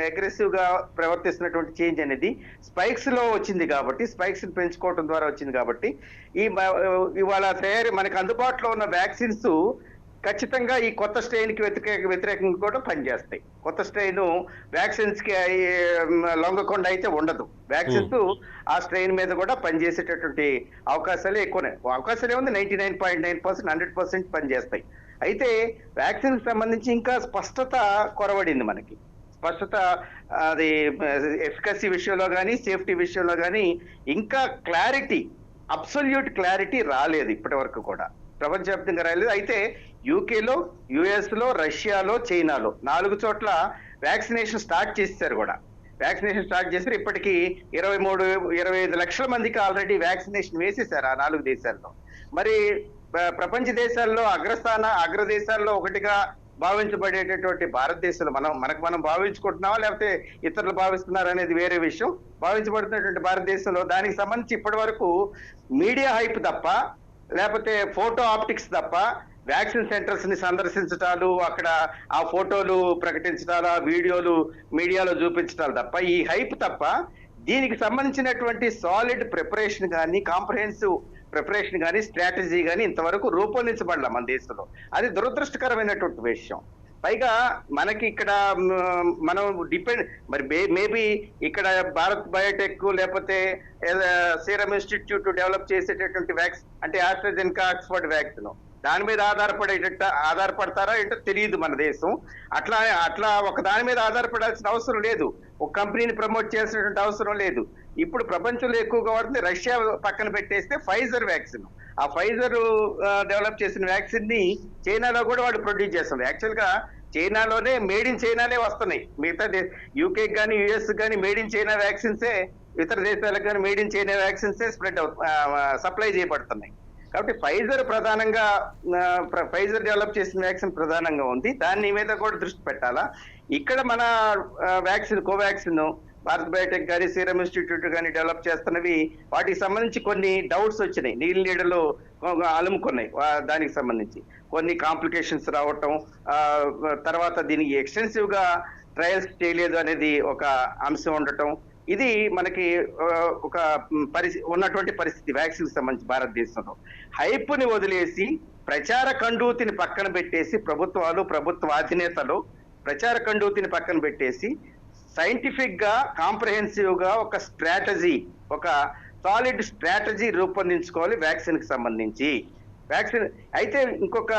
అగ్రెసివ్ గా ప్రవర్తిస్తున్నటువంటి చేంజ్ అనేది స్పైక్స్ లో వచ్చింది కాబట్టి, స్పైక్స్ ని పెంచుకోవడం ద్వారా వచ్చింది కాబట్టి ఇవాళ మనకు అందుబాటులో ఉన్న వ్యాక్సిన్స్ ఖచ్చితంగా ఈ కొత్త స్ట్రెయిన్ కి వ్యతిరేకంగా కూడా పనిచేస్తాయి. కొత్త స్ట్రెయిన్ వ్యాక్సిన్స్ కి లొంగకుండా అయితే ఉండదు. వ్యాక్సిన్స్ ఆ స్ట్రెయిన్ మీద కూడా పనిచేసేటటువంటి అవకాశాలు ఎక్కువనే. అవకాశాలు ఏముంది, 99.9%, 100% పనిచేస్తాయి. అయితే వ్యాక్సిన్ సంబంధించి ఇంకా స్పష్టత కొరవడింది. మనకి స్పష్టత అది ఎఫికసీ విషయంలో కానీ సేఫ్టీ విషయంలో కానీ ఇంకా అబ్సల్యూట్ క్లారిటీ రాలేదు ఇప్పటి వరకు కూడా, ప్రపంచవ్యాప్తంగా రాలేదు. అయితే యూకేలో, యుఎస్ లో, రష్యాలో, చైనాలో 4 చోట్ల వ్యాక్సినేషన్ స్టార్ట్ చేశారు కూడా. ఇప్పటికీ 23-25 లక్షల మందికి ఆల్రెడీ వ్యాక్సినేషన్ వేసేశారు ఆ 4 దేశాల్లో. మరి ప్రపంచ దేశాల్లో అగ్రదేశాల్లో ఒకటిగా భావించబడేటటువంటి భారతదేశంలో మనం భావించుకుంటున్నావా లేకపోతే ఇతరులు భావిస్తున్నారు అనేది వేరే విషయం. భావించబడుతున్నటువంటి భారతదేశంలో దానికి సంబంధించి ఇప్పటి వరకు మీడియా హైప్ తప్ప, లేకపోతే ఫోటో ఆప్టిక్స్ తప్ప, వ్యాక్సిన్ సెంటర్స్ ని సందర్శించటాలు, అక్కడ ఆ ఫోటోలు ప్రకటించటాలు, ఆ వీడియోలు మీడియాలో చూపించటాలు తప్ప, ఈ హైప్ తప్ప దీనికి సంబంధించినటువంటి సాలిడ్ ప్రిపరేషన్ కానీ, కాంప్రహెన్సివ్ ప్రిపరేషన్ కానీ, స్ట్రాటజీ కానీ ఇంతవరకు రూపొందించబడాల మన దేశంలో. అది దురదృష్టకరమైనటువంటి విషయం. పైగా మనకి ఇక్కడ మనం మరి మేబీ ఇక్కడ భారత్ బయోటెక్ లేకపోతే సీరం ఇన్స్టిట్యూట్ డెవలప్ చేసేటటువంటి వ్యాక్సిన్ అంటే ఆస్ట్రాజెనెకా, ఆక్స్ఫర్డ్ వ్యాక్సిన్ దాని మీద ఆధారపడతారా ఏంటో తెలియదు మన దేశం. అట్లా ఒక దాని మీద ఆధారపడాల్సిన అవసరం లేదు, ఒక కంపెనీని ప్రమోట్ చేసినటువంటి అవసరం లేదు. ఇప్పుడు ప్రపంచంలో ఎక్కువగా వాడుతుంది రష్యా పక్కన పెట్టేస్తే ఫైజర్ వ్యాక్సిన్. ఆ ఫైజర్ డెవలప్ చేసిన వ్యాక్సిన్ ని చైనాలో కూడా వాడు ప్రొడ్యూస్ చేస్తుంది. యాక్చువల్ గా చైనాలోనే మేడ్ ఇన్ చైనాలే వస్తున్నాయి. మిగతా యూకే కానీ యుఎస్ కానీ మేడ్ ఇన్ చైనా వ్యాక్సిన్సే, ఇతర దేశాలకు కానీ మేడ్ ఇన్ చైనా వ్యాక్సిన్సే సప్లై చేయబడుతున్నాయి. కాబట్టి ఫైజర్ డెవలప్ చేసిన వ్యాక్సిన్ ప్రధానంగా ఉంది, దాని మీద కూడా దృష్టి పెట్టాలా. ఇక్కడ మన వ్యాక్సిన్ కోవాక్సిన్ భారత్ బయోటెక్ కానీ సీరం ఇన్స్టిట్యూట్ కానీ డెవలప్ చేస్తున్నవి, వాటికి సంబంధించి కొన్ని డౌట్స్ వచ్చినాయి, నీడలు అలుముకున్నాయి. దానికి సంబంధించి కొన్ని కాంప్లికేషన్స్ రావటం, తర్వాత దీనికి ఎక్స్టెన్సివ్ గా ట్రయల్స్ చేయలేదు అనేది ఒక అంశం ఉండటం, ఇది మనకి ఒక ఉన్నటువంటి పరిస్థితి వ్యాక్సిన్ సంబంధించి భారతదేశంలో. హైప్ ని వదిలేసి ప్రచార కండూతిని పక్కన పెట్టేసి ప్రభుత్వ అధినేతలు ప్రచార కండూతిని పక్కన పెట్టేసి సైంటిఫిక్ గా, కాంప్రహెన్సివ్ గా ఒక సాలిడ్ స్ట్రాటజీ రూపొందించుకోవాలి వ్యాక్సిన్ కి సంబంధించి. అయితే ఇంకొక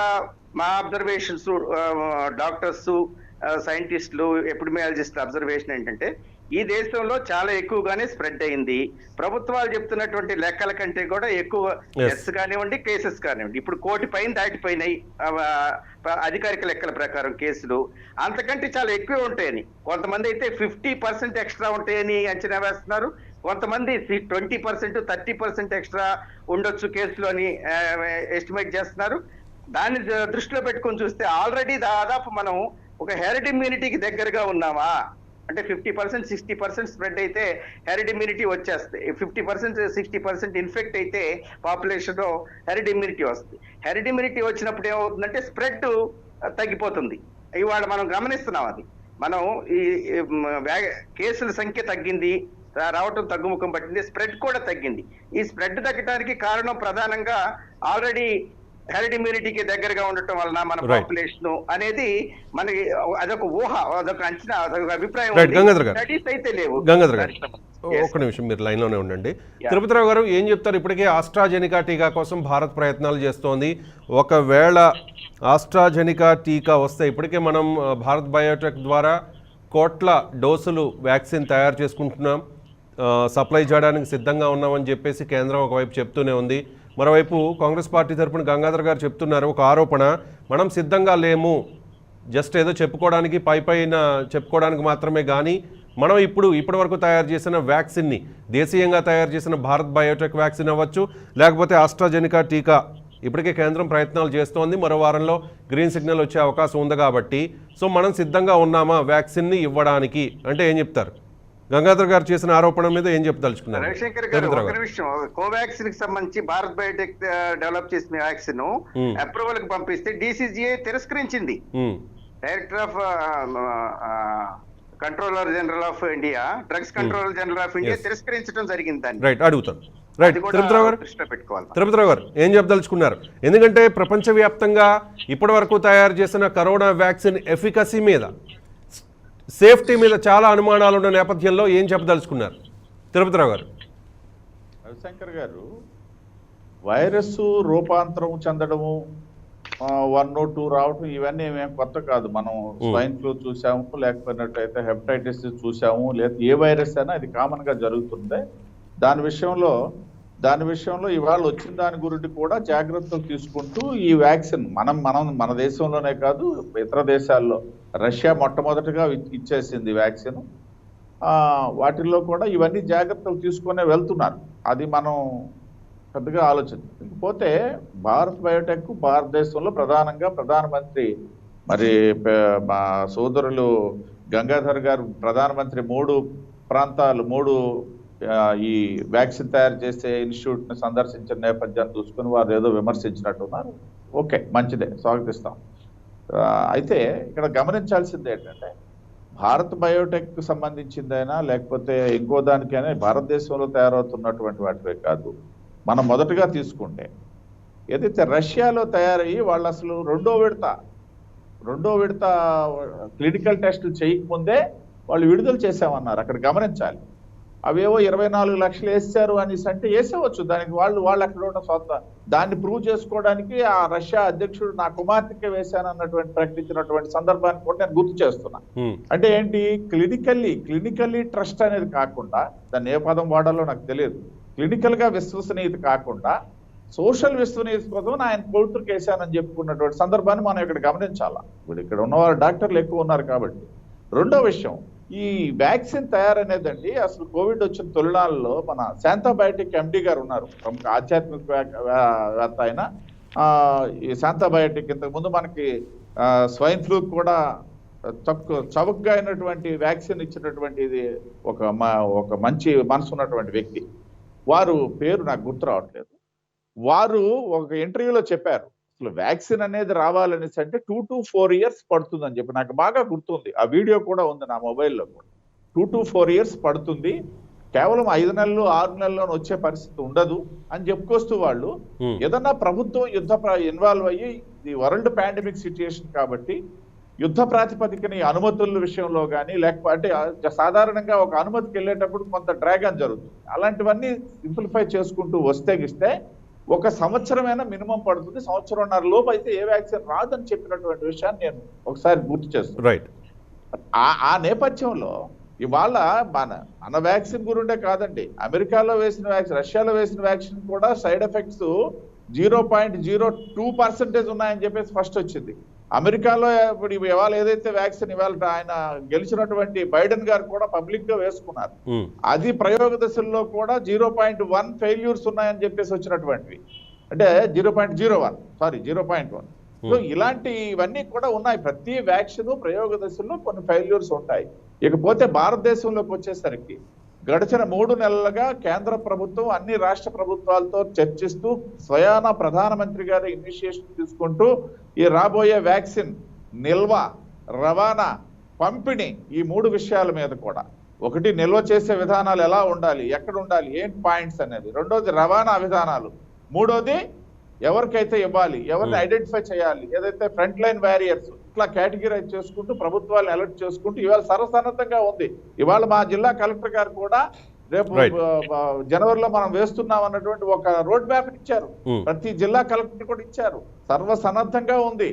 మా అబ్జర్వేషన్స్, డాక్టర్స్, సైంటిస్టులు, ఎపిడమియాలజిస్టుల అబ్జర్వేషన్ ఏంటంటే ఈ దేశంలో చాలా ఎక్కువగానే స్ప్రెడ్ అయింది. ప్రభుత్వాలు చెప్తున్నటువంటి లెక్కల కంటే కూడా ఎక్కువ డెత్స్ కానివ్వండి, కేసెస్ కానివ్వండి, ఇప్పుడు 1 కోటి పైన దాటిపోయినాయి అధికారిక లెక్కల ప్రకారం కేసులు. అంతకంటే చాలా ఎక్కువ ఉంటాయని, కొంతమంది అయితే 50% ఎక్స్ట్రా ఉంటాయని అంచనా వేస్తున్నారు, కొంతమంది 20%, 30% ఎక్స్ట్రా ఉండొచ్చు కేసులు అని ఎస్టిమేట్ చేస్తున్నారు. దాన్ని దృష్టిలో పెట్టుకొని చూస్తే ఆల్రెడీ దాదాపు మనం ఒక హెరిడ్ ఇమ్యూనిటీకి దగ్గరగా ఉన్నామా అంటే 50%, 60% స్ప్రెడ్ అయితే హెరిడ్ ఇమ్యూనిటీ వచ్చేస్తుంది. 50%, 60% ఇన్ఫెక్ట్ అయితే పాపులేషన్ లో హెరిడ్ ఇమ్యూనిటీ వస్తుంది. హెరిడ్ ఇమ్యూనిటీ వచ్చినప్పుడు ఏమవుతుందంటే స్ప్రెడ్ తగ్గిపోతుంది. ఇవాళ మనం గమనిస్తున్నాం అది. మనం ఈ కేసుల సంఖ్య తగ్గింది, రావటం తగ్గుముఖం పట్టింది, స్ప్రెడ్ కూడా తగ్గింది. ఈ స్ప్రెడ్ తగ్గడానికి కారణం ప్రధానంగా ఆల్రెడీ హెరిడ్ ఇమ్యూనిటీకి దగ్గరగా ఉండటం వలన మన పాపులేషన్ అనేది మనకి అదొక ఊహ, అదొక అంచనా, అదొక అభిప్రాయం. స్టడీస్ అయితే లేవు. గంగాధర్ గారు ఒక్క నిమిషం మీరు లైన్ లోనే ఉండండి. తిరుపతిరావు గారు ఏం చెప్తారు? ఇప్పటికే ఆస్ట్రాజెనికా టీకా కోసం భారత్ ప్రయత్నాలు చేస్తోంది. ఒకవేళ ఆస్ట్రాజెనికా టీకా వస్తే ఇప్పటికే మనం భారత్ బయోటెక్ ద్వారా కోట్ల డోసులు వ్యాక్సిన్ తయారు చేసుకుంటున్నాం, సప్లై చేయడానికి సిద్ధంగా ఉన్నామని చెప్పేసి కేంద్రం ఒకవైపు చెప్తూనే ఉంది. మరోవైపు కాంగ్రెస్ పార్టీ తరపున గంగాధర్ గారు చెప్తున్నారు ఒక ఆరోపణ, మనం సిద్ధంగా లేము, జస్ట్ ఏదో చెప్పుకోవడానికి పైన చెప్పుకోవడానికి మాత్రమే, కానీ మనం ఇప్పటి వరకు తయారు చేసిన వ్యాక్సిన్ని, దేశీయంగా తయారు చేసిన భారత్ బయోటెక్ వ్యాక్సిన్ అవ్వచ్చు, లేకపోతే ఆస్ట్రాజెనికా టీకా ఇప్పటికే కేంద్రం ప్రయత్నాలు చేస్తోంది, మరో వారంలో గ్రీన్ సిగ్నల్ వచ్చే అవకాశం ఉంది కాబట్టి సో మనం సిద్ధంగా ఉన్నామా వ్యాక్సిన్ని ఇవ్వడానికి అంటే ఏం చెప్తారు? గంగాధర్ గారు చేసిన ఆరోపణ మీద ఏం చెప్పదలుచుకున్నారు? రవిశంకర్ గారు ఒక నిమిషం, కోవాక్సిన్ కి సంబంధించి భారత్ బయోటెక్ డెవలప్ చేసిన వ్యాక్సిన్ అప్రూవల్ కి పంపిస్తే DCGI తిరస్కరించింది. Director of controller general of India, drugs controller general of India తిరస్కరించడం జరిగింది. దాన్ని రైట్ అడుగుతాను. రైట్ తిరుపతిరావు గారు ఏం చెప్పదలుచుకున్నారు? ఎందుకంటే ప్రపంచవ్యాప్తంగా ఇప్పటి వరకు తయారు చేసిన కరోనా వ్యాక్సిన్ ఎఫికసీ మీద, సేఫ్టీ మీద చాలా అనుమానాలు ఉన్న నేపథ్యంలో ఏం చెప్పదలుచుకున్నారు తిరుపతిరావు గారు? రవిశంకర్ గారు, వైరస్ రూపాంతరం చెందడము, 1, 2 రావటం ఇవన్నీ ఏమేమి కొత్త కాదు. మనం స్వైన్ ఫ్లూ చూసాము, లేకపోయినట్లయితే హెపటైటిస్ చూసాము, లేదా ఏ వైరస్ అయినా ఇది కామన్ గా జరుగుతుంది. దాని విషయంలో ఇవాళ వచ్చిన దాని గురించి కూడా జాగ్రత్తలు తీసుకుంటూ ఈ వ్యాక్సిన్ మన దేశంలోనే కాదు ఇతర దేశాల్లో, రష్యా మొట్టమొదటిగా ఇచ్చేసింది వ్యాక్సిన్. వాటిల్లో కూడా ఇవన్నీ జాగ్రత్తలు తీసుకునే వెళ్తున్నారు. అది మనం పెద్దగా ఆలోచించకపోతే భారత్ బయోటెక్ భారతదేశంలో ప్రధానంగా ప్రధానమంత్రి మా సోదరులు గంగాధర్ గారు ప్రధానమంత్రి 3 ఈ వ్యాక్సిన్ తయారు చేసే ఇన్స్టిట్యూట్ ని సందర్శించిన నేపథ్యాన్ని చూసుకుని వారు ఏదో విమర్శించినట్టున్నారు. ఓకే, మంచిదే, స్వాగతిస్తాం. అయితే ఇక్కడ గమనించాల్సింది ఏంటంటే భారత్ బయోటెక్ సంబంధించిందైనా లేకపోతే ఇంకో దానికైనా భారతదేశంలో తయారవుతున్నటువంటి వాటివే కాదు. మనం మొదటగా తీసుకుంటే ఏదైతే రష్యాలో తయారయ్యి వాళ్ళు అసలు రెండో విడత క్లినికల్ టెస్టులు చేయకముందే వాళ్ళు విడుదల చేసామన్నారు. అక్కడ గమనించాలి. అవేవో 24 లక్షలు వేసారు అనేసి అంటే వేసేవచ్చు, దానికి వాళ్ళు అక్కడ ఉన్న సొంత దాన్ని ప్రూవ్ చేసుకోవడానికి ఆ రష్యా అధ్యక్షుడు నా కుమార్తెకే వేశానన్నటువంటి ప్రకటించినటువంటి సందర్భాన్ని కూడా నేను గుర్తు చేస్తున్నా. అంటే ఏంటి, క్లినికల్లీ ట్రస్ట్ అనేది కాకుండా, దాన్ని ఏ పదం వాడాలో నాకు తెలియదు, క్లినికల్ గా విశ్వసనీయత కాకుండా సోషల్ విశ్వసనీయత కోసం ఆయన కూతురుకి వేశానని చెప్పుకున్నటువంటి సందర్భాన్ని మనం ఇక్కడ గమనించాలా. ఇప్పుడు ఇక్కడ ఉన్నవారు డాక్టర్లు ఎక్కువ ఉన్నారు కాబట్టి. రెండో విషయం, ఈ వ్యాక్సిన్ తయారనేదండి అసలు కోవిడ్ వచ్చిన తొలినాళ్ళలో మన శాంతా బయోటెక్ ఎండి గారు ఉన్నారు, ప్రముఖ ఆధ్యాత్మికవేత్త అయిన. ఈ శాంతా బయోటెక్ ఇంతకు ముందు మనకి స్వైన్ ఫ్లూ కూడా చవకగా అయినటువంటి వ్యాక్సిన్ ఇచ్చినటువంటి ఒక మంచి మనసు ఉన్నటువంటి వ్యక్తి. వారు పేరు నాకు గుర్తు రావట్లేదు. వారు ఒక ఇంటర్వ్యూలో చెప్పారు అసలు వ్యాక్సిన్ అనేది రావాలనేసి అంటే 2 to 4 years పడుతుందని చెప్పి. నాకు బాగా గుర్తుంది, ఆ వీడియో కూడా ఉంది నా మొబైల్లో కూడా. 2 to 4 years పడుతుంది, కేవలం 5 నెలలు 6 నెలల్లో వచ్చే పరిస్థితి ఉండదు అని చెప్పుకొస్తూ వాళ్ళు ఏదన్నా ప్రభుత్వం ఇన్వాల్వ్ అయ్యి, ఇది వరల్డ్ పాండమిక్ సిచ్యుయేషన్ కాబట్టి యుద్ధ ప్రాతిపదికని అనుమతుల విషయంలో కానీ లేకపోతే సాధారణంగా ఒక అనుమతికి వెళ్ళేటప్పుడు కొంత డ్రాగన్ జరుగుతుంది. అలాంటివన్నీ సింప్లిఫై చేసుకుంటూ వస్తే 1 సంవత్సరమైనా మినిమం పడుతుంది, 1.5 లోపు అయితే ఏ వ్యాక్సిన్ రాదని చెప్పినటువంటి విషయాన్ని నేను ఒకసారి గుర్తు చేస్తాను. రైట్. ఆ నేపథ్యంలో ఇవాళ మన వ్యాక్సిన్ గురిండే కాదండి, అమెరికాలో వేసిన వ్యాక్సిన్, రష్యాలో వేసిన వ్యాక్సిన్ కూడా సైడ్ ఎఫెక్ట్స్ 0.02% ఉన్నాయని చెప్పేసి ఫస్ట్ వచ్చింది. అమెరికాలో ఇప్పుడు ఇవాళ ఏదైతే వ్యాక్సిన్ ఇవాళ ఆయన గెలిచినటువంటి బైడెన్ గారు కూడా పబ్లిక్ గా వేసుకున్నారు. అది ప్రయోగ దశల్లో కూడా 0.1 ఫెయిల్యూర్స్ ఉన్నాయని చెప్పేసి వచ్చినటువంటివి, అంటే 0.1. సో ఇలాంటివన్నీ కూడా ఉన్నాయి. ప్రతి వ్యాక్సిన్ ప్రయోగ దశల్లో కొన్ని ఫెయిల్యూర్స్ ఉంటాయి. ఇకపోతే భారతదేశంలోకి వచ్చేసరికి గడిచిన 3 నెలలుగా కేంద్ర ప్రభుత్వం అన్ని రాష్ట్ర ప్రభుత్వాలతో చర్చిస్తూ స్వయాన ప్రధానమంత్రి గారు ఇనిషియేషన్ తీసుకుంటూ ఈ రాబోయే వ్యాక్సిన్ నిల్వ, రవాణా, పంపిణీ ఈ 3 విషయాల మీద కూడా, ఒకటి నిల్వ చేసే విధానాలు ఎలా ఉండాలి, ఎక్కడ ఉండాలి, ఏం పాయింట్స్ అనేది, రెండోది రవాణా విధానాలు, మూడోది ఎవరికైతే ఇవ్వాలి, ఎవరిని ఐడెంటిఫై చేయాలి, ఏదైతే ఫ్రంట్ లైన్ వారియర్స్, ఇట్లా కేటగిరైజ్ చేసుకుంటూ ప్రభుత్వాలను అలర్ట్ చేసుకుంటూ ఇవాళ సర్వసన్నద్ధంగా ఉంది. ఇవాళ మా జిల్లా కలెక్టర్ గారు కూడా రేపు జనవరిలో మనం వేస్తున్నాం అన్నటువంటి ఒక రోడ్ మ్యాప్ ఇచ్చారు, ప్రతి జిల్లా కలెక్టర్ కూడా ఇచ్చారు, సర్వసన్నద్ధంగా ఉంది.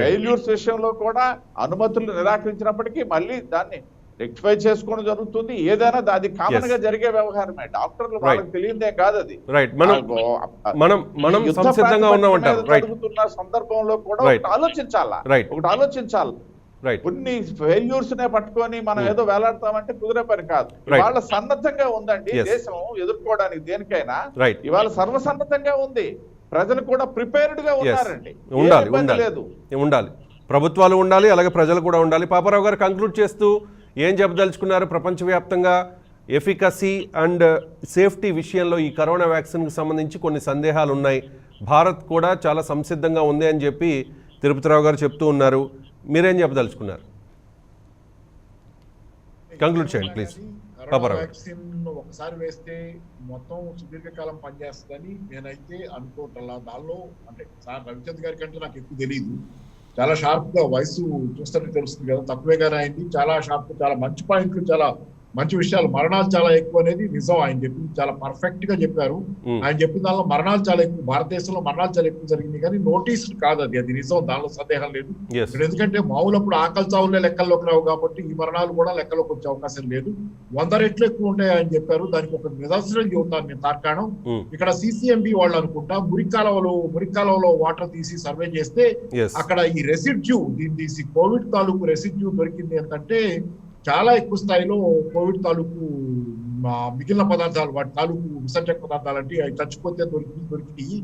ఫెయిల్యూర్స్ విషయంలో కూడా అనుమతులు నిరాకరించినప్పటికీ మళ్ళీ దాన్ని రెక్టిఫై చేసుకోవడం జరుగుతుంది. ఏదైనా అది కామన్ గా జరిగే వ్యవహారమే, డాక్టర్లు వాళ్ళకి తెలియదే కాదు అది. జరుగుతున్న సందర్భంలో కూడా ఒకటి ఆలోచించాలి. కొన్ని ఫెయిల్యూర్స్ నే పట్టుకొని మనం ఏదో వేలాడతామంటే కుదిరే పని కాదు. ఇవాళ సన్నద్ధంగా ఉందండి దేశం ఎదుర్కోవడానికి, దేనికైనా ఇవాళ సర్వసన్నద్ధంగా ఉంది. ప్రజలు కూడా ప్రిపేర్డ్ గా ఉన్నారండి. ఉండాలి, ప్రభుత్వాలు ఉండాలి, అలాగే ప్రజలు కూడా ఉండాలి. పాపారావు గారు కంక్లూడ్ చేస్తూ ఏం చెప్పదలుచుకున్నారు? ప్రపంచవ్యాప్తంగా ఎఫికసీ అండ్ సేఫ్టీ విషయంలో ఈ కరోనా వ్యాక్సిన్కి సంబంధించి కొన్ని సందేహాలు ఉన్నాయి. భారత్ కూడా చాలా సంసిద్ధంగా ఉంది అని చెప్పి తిరుపతిరావు గారు చెప్తూ ఉన్నారు. మీరేం చెప్పదలుచుకున్నారు? కంక్లూడ్ చేయండి ప్లీజ్. వ్యాక్సిన్ ఒకసారి వేస్తే మొత్తం సుదీర్ఘకాలం పనిచేస్తుందని నేనైతే అనుకోవట్లా. దానిలో అంటే సార్ రవిచంద్ర గారి కంటే నాకు ఎక్కువ తెలియదు. చాలా షార్ప్ గా వయసు చూస్తే తెలుస్తుంది కదా, తక్కువేగానే అయింది. చాలా షార్ప్, చాలా మంచి పాయింట్లు, చాలా మంచి విషయాలు. మరణాలు చాలా ఎక్కువ అనేది నిజం. ఆయన చెప్పింది చాలా పర్ఫెక్ట్ గా చెప్పారు. ఆయన చెప్పిన దానిలో మరణాలు చాలా ఎక్కువ, భారతదేశంలో మరణాలు చాలా ఎక్కువ జరిగింది, కానీ నోటీస్ కాదు అది నిజం, దానిలో సందేహం లేదు. ఎందుకంటే మామూలప్పుడు ఆకలి చావులే లెక్కల్లోకి రావు కాబట్టి ఈ మరణాలు కూడా లెక్కలోకి వచ్చే అవకాశం లేదు. 100 రెట్లు ఎక్కువ ఉంటాయి ఆయన చెప్పారు. దానికి ఒక నిదర్శనం చెబుతాను నేను. తార్కాణం ఇక్కడ CCMB వాళ్ళు అనుకుంటా మురికాలంలో వాటర్ తీసి సర్వే చేస్తే అక్కడ ఈ రెసిడ్యూ, దీన్ని తీసి కోవిడ్ తాలూకు రెసిడ్యూ దొరికింది ఏంటంటే చాలా ఎక్కువ స్థాయిలో కోవిడ్ తాలూకు మిగిలిన పదార్థాలు, వాటి తాలూకు విసర్జక పదార్థాలు అంటే అవి చచ్చిపోతే దొరికినాయి.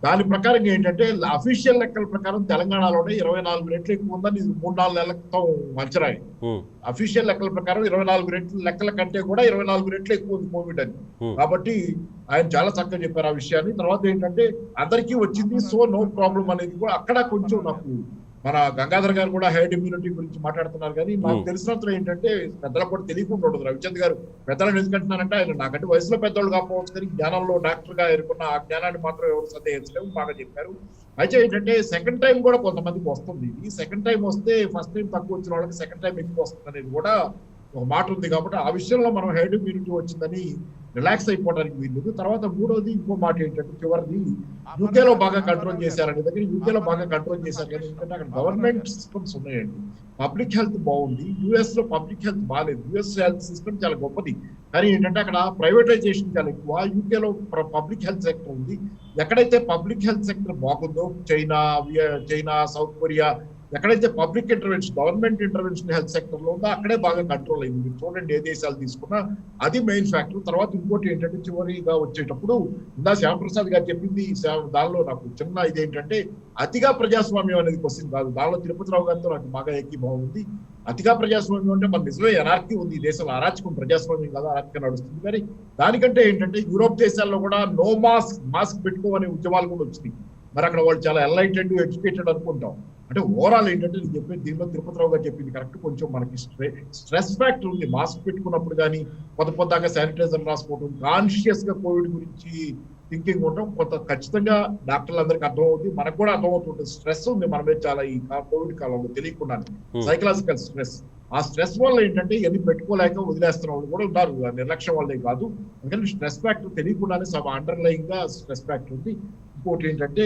దాని ప్రకారం ఏంటంటే అఫీషియల్ లెక్కల ప్రకారం తెలంగాణలోనే 24 రెట్లు ఎక్కువ ఉందని 3-4 నెలల క్రితం మంచిరాయి. అఫీషియల్ లెక్కల ప్రకారం 24 రెట్లు, లెక్కల కంటే కూడా 24 రెట్లు ఎక్కువ ఉంది కోవిడ్ అని. కాబట్టి ఆయన చాలా చక్కగా చెప్పారు ఆ విషయాన్ని. తర్వాత ఏంటంటే అందరికీ వచ్చింది, సో నో ప్రాబ్లం అనేది కూడా అక్కడ కొంచెం నాకు మన గంగాధర్ గారు కూడా హెర్డ్ ఇమ్యూనిటీ గురించి మాట్లాడుతున్నారు. కానీ నాకు తెలిసినంత ఏంటంటే పెద్దలకు కూడా తెలియకుండా ఉండదు. రవిచంద్ర గారు పెద్దలను ఎందుకంటున్నారంటే ఆయన నాకంటే వయసులో పెద్దోళ్ళు కాకపోవచ్చు, కానీ జ్ఞానంలో డాక్టర్ గా ఎదుర్కొన్న ఆ జ్ఞానాన్ని మాత్రం ఎవరు సందేహించలేము, బాగా చెప్పారు. అయితే ఏంటంటే సెకండ్ టైం కూడా కొంతమందికి వస్తుంది. ఈ సెకండ్ టైం వస్తే ఫస్ట్ టైం తక్కువ వచ్చిన వాళ్ళకి సెకండ్ టైం ఎక్కువ వస్తుంది అనేది కూడా ఒక మాట ఉంది. కాబట్టి ఆ విషయంలో మనం హెర్డ్ ఇమ్యూనిటీ వచ్చిందని రిలాక్స్ అయిపోవడానికి వీళ్ళు. తర్వాత మూడోది ఇంకో మాట ఏంటంటే చివరిది యూకేలో బాగా కంట్రోల్ చేశారనే దగ్గర యూకేలో బాగా కంట్రోల్ చేశారు. కానీ ఎందుకంటే అక్కడ గవర్నమెంట్ సిస్టమ్స్ ఉన్నాయండి, పబ్లిక్ హెల్త్ బాగుంది. US లో పబ్లిక్ హెల్త్ బాగాలేదు. US హెల్త్ సిస్టమ్ చాలా గొప్పది, కానీ ఏంటంటే అక్కడ ప్రైవేటైజేషన్ చాలా ఎక్కువ. యూకేలో పబ్లిక్ హెల్త్ సెక్టర్ ఉంది. ఎక్కడైతే పబ్లిక్ హెల్త్ సెక్టర్ బాగుందో, చైనా, సౌత్ కొరియా, ఎక్కడైతే public intervention, government intervention health sector లో ఉందో అక్కడే బాగా కంట్రోల్ అయింది. మీరు చూడండి ఏ దేశాలు తీసుకున్నా అది మెయిన్ ఫ్యాక్టర్. తర్వాత ఇంకోటి ఏంటంటే చివరిగా వచ్చేటప్పుడు ఇందా శ్యాంప్రసాద్ గారు చెప్పింది, దానిలో నాకు చిన్న ఇదేంటంటే అతిగా ప్రజాస్వామ్యం అనేది క్వశ్చన్ కాదు. దానిలో తిరుపతిరావు గారితో నాకు బాగా ఏకీభావం ఉంది. అతిగా ప్రజాస్వామ్యం అంటే మన నిజమే ఎనార్కీ ఉంది ఈ దేశంలో, అరాచకం ప్రజాస్వామ్యం కాదు, అరాచకం నడుస్తుంది. కానీ దానికంటే ఏంటంటే యూరోప్ దేశాల్లో కూడా నో మాస్క్ పెట్టుకోమనే ఉద్యమాలు కూడా వచ్చినాయి. మరి అక్కడ వాళ్ళు చాలా ఎన్లైటెడ్, ఎడ్యుకేటెడ్ అనుకుంటాం. అంటే ఓవరాల్ ఏంటంటే నేను చెప్పేది దీనిలో తిరుపతిరావు గారు చెప్పింది కరెక్ట్. కొంచెం మనకి స్ట్రెస్ ఫ్యాక్టర్ ఉంది. మాస్క్ పెట్టుకున్నప్పుడు కానీ పొద్దాకా శానిటైజర్ రాసుకోవడం, కాన్షియస్ గా కోవిడ్ గురించి థింకింగ్ ఉండడం కొంత ఖచ్చితంగా డాక్టర్లందరికీ అర్థమవుతుంది, మనకు కూడా అర్థమవుతుంటుంది. స్ట్రెస్ ఉంది మన మీద చాలా ఈ కోవిడ్ కాలంలో తెలియకుండా, సైకలాజికల్ స్ట్రెస్. ఆ స్ట్రెస్ వల్ల ఏంటంటే ఇవన్నీ పెట్టుకోలేక వదిలేస్తున్న వాళ్ళు కూడా ఉన్నారు, నిర్లక్ష్యం వల్లే కాదు. అందుకని స్ట్రెస్ ఫ్యాక్టర్ తెలియకుండానే అండర్లైన్ గా స్ట్రెస్ ఫ్యాక్టర్ ఉంది. ఇంకోటి ఏంటంటే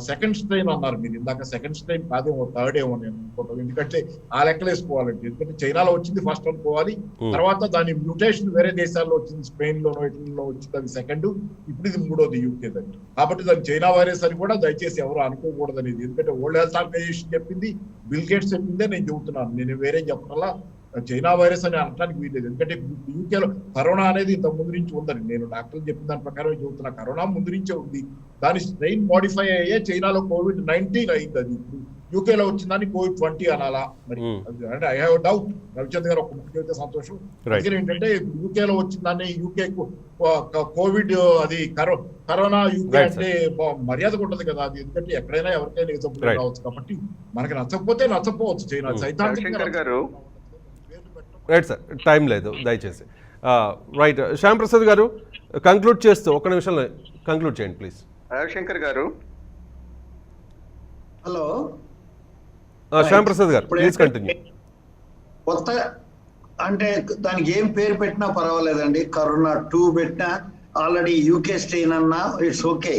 సెకండ్ స్ట్రెయిన్ అన్నారు మీరు ఇందాక. సెకండ్ స్ట్రెయిన్ కాదేమో, థర్డ్ ఏమో నేను అనుకుంటాను. ఎందుకంటే ఆ లెక్కలు వేసుకోవాలంటే, ఎందుకంటే చైనాలో వచ్చింది ఫస్ట్ అనుకోవాలి, తర్వాత దాని మ్యూటేషన్ వేరే దేశాల్లో వచ్చింది, స్పెయిన్ లోనో ఇటలీలో వచ్చింది, అది సెకండ్, ఇప్పుడు ఇది మూడోది యూకే దగ్గర. కాబట్టి దాని చైనా వైరస్ అని కూడా దయచేసి ఎవరు అనుకోకూడదు అనేది. ఎందుకంటే వరల్డ్ హెల్త్ ఆర్గనైజేషన్ చెప్పింది, బిల్ గేట్స్ చెప్పిందే నేను చెబుతున్నాను, నేను వేరే చెప్పాలా చైనా వైరస్ అని అనడానికి వీల్లేదు. ఎందుకంటే యూకేలో కరోనా అనేది ఇంత ముందు నుంచి ఉందని నేను డాక్టర్లు చెప్పిన దాని ప్రకారం చెబుతున్నా. కరోనా ముందు నుంచే ఉంది, దాని స్ట్రెయిన్ మోడిఫై అయ్యే చైనాలో COVID-19 అయింది. అది ఇప్పుడు యూకేలో వచ్చిందని COVID-20 అనాలా మరి? అంటే ఐ హావ్ డౌట్. రవిచంద్ర గారు ఒక ముఖ్య చెబితే సంతోషం. అందుకని ఏంటంటే యూకేలో వచ్చిందని యూకే కోవిడ్ అది కరోనా యూకే అంటే మర్యాద ఉంటుంది కదా అది. ఎందుకంటే ఎక్కడైనా ఎవరికైనా ఏదో రావచ్చు. కాబట్టి మనకి నచ్చకపోతే నచ్చకపోవచ్చు. చైనా సైతాంతికంగా రైట్ సార్, టైం లేదు దయచేసి. రైట్, శ్యామ్ ప్రసాద్ గారు కంక్లూడ్ చేస్తూ ఒక నిమిషంలో కంక్లూడ్ చేయండి ప్లీజ్. రవిశంకర్ గారు. హలో, శ్యామ్ ప్రసాద్ గారు ప్లీజ్ కంటిన్యూ. కొత్త అంటే దానికి ఏం పేరు పెట్టినా పర్వాలేదండి. కరోనా 2 పెట్టినా, ఆల్రెడీ యూకే స్ట్రెయిన్ అన్నా, it's okay.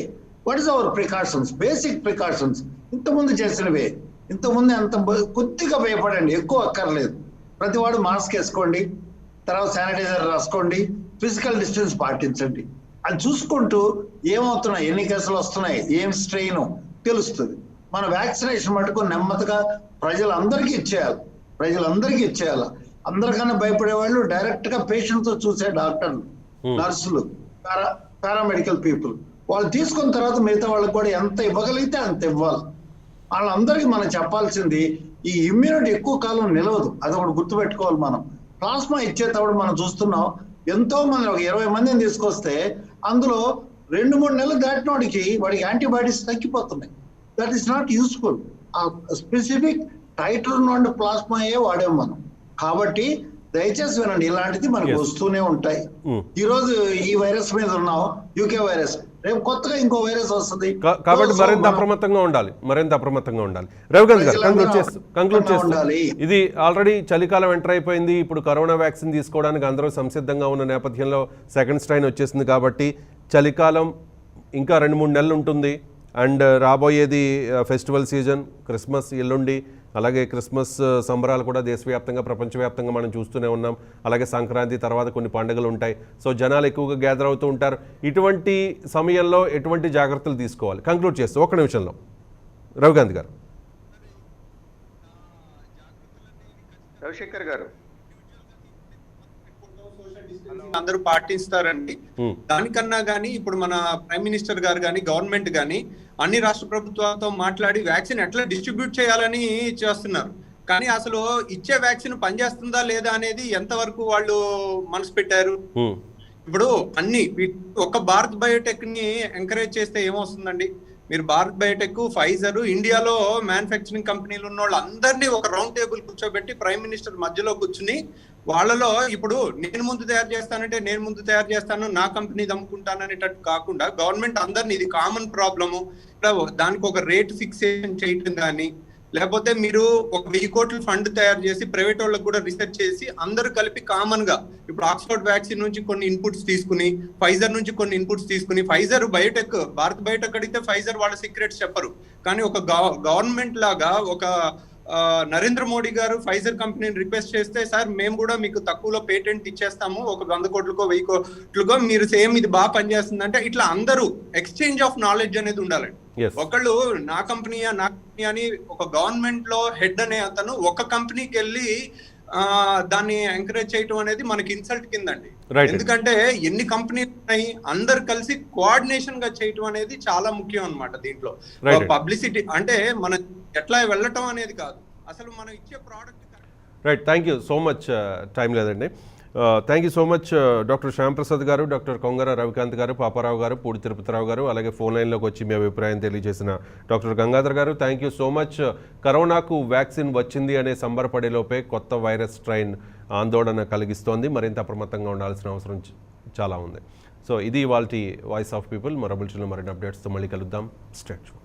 What is our precautions, basic precautions ఇంతకుముందు చేసినవే. ఇంతకుముందు అంత కొద్దిగా భయపడండి, ఎక్కువ అక్కర్లేదు. ప్రతివాడు మాస్క్ వేసుకోండి, తర్వాత శానిటైజర్ రాసుకోండి, ఫిజికల్ డిస్టెన్స్ పాటించండి. అది చూసుకుంటూ ఏమవుతున్నాయి, ఎన్ని కేసులు వస్తున్నాయి, ఏం స్ట్రెయిన్ తెలుస్తుంది. మన వ్యాక్సినేషన్ మటుకు నెమ్మదిగా ప్రజలందరికీ ఇచ్చేయాలి. అందరికన్నా భయపడే వాళ్ళు డైరెక్ట్ గా పేషెంట్ తో చూసే డాక్టర్లు, నర్సులు, పారామెడికల్ పీపుల్. వాళ్ళు తీసుకున్న తర్వాత మిగతా వాళ్ళకి కూడా ఎంత ఇవ్వగలిగితే అంత ఇవ్వాలి. వాళ్ళందరికీ మనం చెప్పాల్సింది, ఈ ఇమ్యూనిటీ ఎక్కువ కాలం నిలవదు, అది ఒకటి గుర్తుపెట్టుకోవాలి. మనం ప్లాస్మా ఇచ్చేటప్పుడు మనం చూస్తున్నాం, ఎంతో మంది ఒక 20 మందిని తీసుకొస్తే అందులో 2-3 నెలలు దాటినోడికి వాడికి యాంటీబాడీస్ తగ్గిపోతున్నాయి. That is not useful. ఆ స్పెసిఫిక్ టైటర్ నుండి ప్లాస్మాయే వాడాం మనం. కాబట్టి దయచేసి వినండి, ఇలాంటిది మనకు వస్తూనే ఉంటాయి. ఈ రోజు ఈ వైరస్ మీద ఉన్నాం, యూకే వైరస్, రేపు కొత్తగా ఇంకో వైరస్ వస్తుంది. కాబట్టి మరింత అప్రమత్తంగా ఉండాలి. రవికాంత్ గారు కంక్లూడ్ చేస్తూ, ఇది ఆల్రెడీ చలికాలం ఎంటర్ అయిపోయింది. ఇప్పుడు కరోనా వ్యాక్సిన్ తీసుకోవడానికి అందరూ సంసిద్ధంగా ఉన్న నేపథ్యంలో సెకండ్ స్ట్రెయిన్ వచ్చేసింది. కాబట్టి చలికాలం ఇంకా 2-3 నెలలు ఉంటుంది. అండ్ రాబోయేది ఫెస్టివల్ సీజన్, క్రిస్మస్ ఎల్లుండి, అలాగే క్రిస్మస్ సంబరాలు కూడా దేశవ్యాప్తంగా ప్రపంచవ్యాప్తంగా మనం చూస్తూనే ఉన్నాం. అలాగే సంక్రాంతి తర్వాత కొన్ని పండుగలు ఉంటాయి. సో జనాలు ఎక్కువగా గ్యాదర్ అవుతూ ఉంటారు. ఇటువంటి సమయంలో ఎటువంటి జాగ్రత్తలు తీసుకోవాలి? కంక్లూడ్ చేస్తూ ఒక నిమిషంలో రవికాంత్ గారు. రవిశంకర్ గారు అందరూ పాటిస్తారండి. దానికన్నా గానీ ఇప్పుడు మన ప్రైమ్ మినిస్టర్ గారు గానీ, గవర్నమెంట్ గానీ అన్ని రాష్ట్ర ప్రభుత్వాలతో మాట్లాడి వ్యాక్సిన్ ఎట్లా డిస్ట్రిబ్యూట్ చేయాలని చేస్తున్నారు. కానీ అసలు ఇచ్చే వ్యాక్సిన్ పనిచేస్తుందా లేదా అనేది ఎంతవరకు వాళ్ళు మనసు పెట్టారు? ఇప్పుడు అన్ని ఒక భారత్ బయోటెక్ ని ఎంకరేజ్ చేస్తే ఏమొస్తుందండి? మీరు భారత్ బయోటెక్, ఫైజర్, ఇండియాలో మ్యానుఫ్యాక్చరింగ్ కంపెనీలు ఉన్న వాళ్ళు అందరినీ ఒక రౌండ్ టేబుల్ కూర్చోబెట్టి ప్రైమ్ మినిస్టర్ మధ్యలో కూర్చుని వాళ్ళలో ఇప్పుడు నేను ముందు తయారు చేస్తానంటే నేను ముందు తయారు చేస్తాను, నా కంపెనీ అమ్ముకుంటాను అనేటట్టు కాకుండా గవర్నమెంట్ అందరినీ, ఇది కామన్ ప్రాబ్లము, దానికి ఒక రేట్ ఫిక్సేషన్ చేయటం కానీ, లేకపోతే మీరు ఒక 1000 కోట్ల ఫండ్ తయారు చేసి ప్రైవేట్ వాళ్ళకి కూడా రీసెర్చ్ చేసి అందరూ కలిపి కామన్ గా ఇప్పుడు ఆక్స్ఫర్డ్ వ్యాక్సిన్ నుంచి కొన్ని ఇన్పుట్స్ తీసుకుని, ఫైజర్ నుంచి కొన్ని ఇన్పుట్స్ తీసుకుని, ఫైజర్ బయోటెక్, భారత్ బయోటెక్ అడిగితే ఫైజర్ వాళ్ళ సీక్రెట్స్ చెప్పరు. కానీ ఒక గవర్నమెంట్ లాగా ఒక నరేంద్ర మోడీ గారు ఫైజర్ కంపెనీని రిక్వెస్ట్ చేస్తే, సార్ మేము కూడా మీకు తక్కువలో పేటెంట్ ఇచ్చేస్తాము, ఒక 100 కోట్లకో 1000 కోట్లకో, మీరు సేమ్ ఇది బాగా పనిచేస్తుంది అంటే, ఇట్లా అందరూ ఎక్స్చేంజ్ ఆఫ్ నాలెడ్జ్ అనేది ఉండాలండి. ఒకళ్ళు నా కంపెనీ అని ఒక గవర్నమెంట్ లో హెడ్ అనే అతను ఒక కంపెనీకి వెళ్ళి దాన్ని ఎంకరేజ్ చేయటం అనేది మనకి ఇన్సల్ట్ కిందండి. ఎందుకంటే ఎన్ని కంపెనీలు ఉన్నాయి, అందరు కలిసి కోఆర్డినేషన్ గా చేయటం అనేది చాలా ముఖ్యం అన్నమాట. దీంట్లో పబ్లిసిటీ అంటే మనం ఎట్లా వెళ్ళటం అనేది కాదు, అసలు మనం ఇచ్చే product. Right, thank you so much. Time లేదండి. Thank you so much doctor Shyam Prasad garu, doctor Kongara Ravikanth గారు, పాపారావు గారు, పూడి తిరుపతిరావు గారు, అలాగే ఫోన్ లైన్లోకి వచ్చి మీ అభిప్రాయం తెలియజేసిన డాక్టర్ గంగాధర్ గారు. Thank you so much. కరోనాకు వ్యాక్సిన్ వచ్చింది అనే సంబరపడేలోపే కొత్త వైరస్ స్ట్రెయిన్ ఆందోళన కలిగిస్తోంది. మరింత అప్రమత్తంగా ఉండాల్సిన అవసరం చాలా ఉంది. సో ఇది ఇవాల్టి వాయిస్ ఆఫ్ పీపుల్. మరో బులెటిన్లో మరిన్ని అప్డేట్స్తో మళ్ళీ కలుద్దాం. Stay tuned.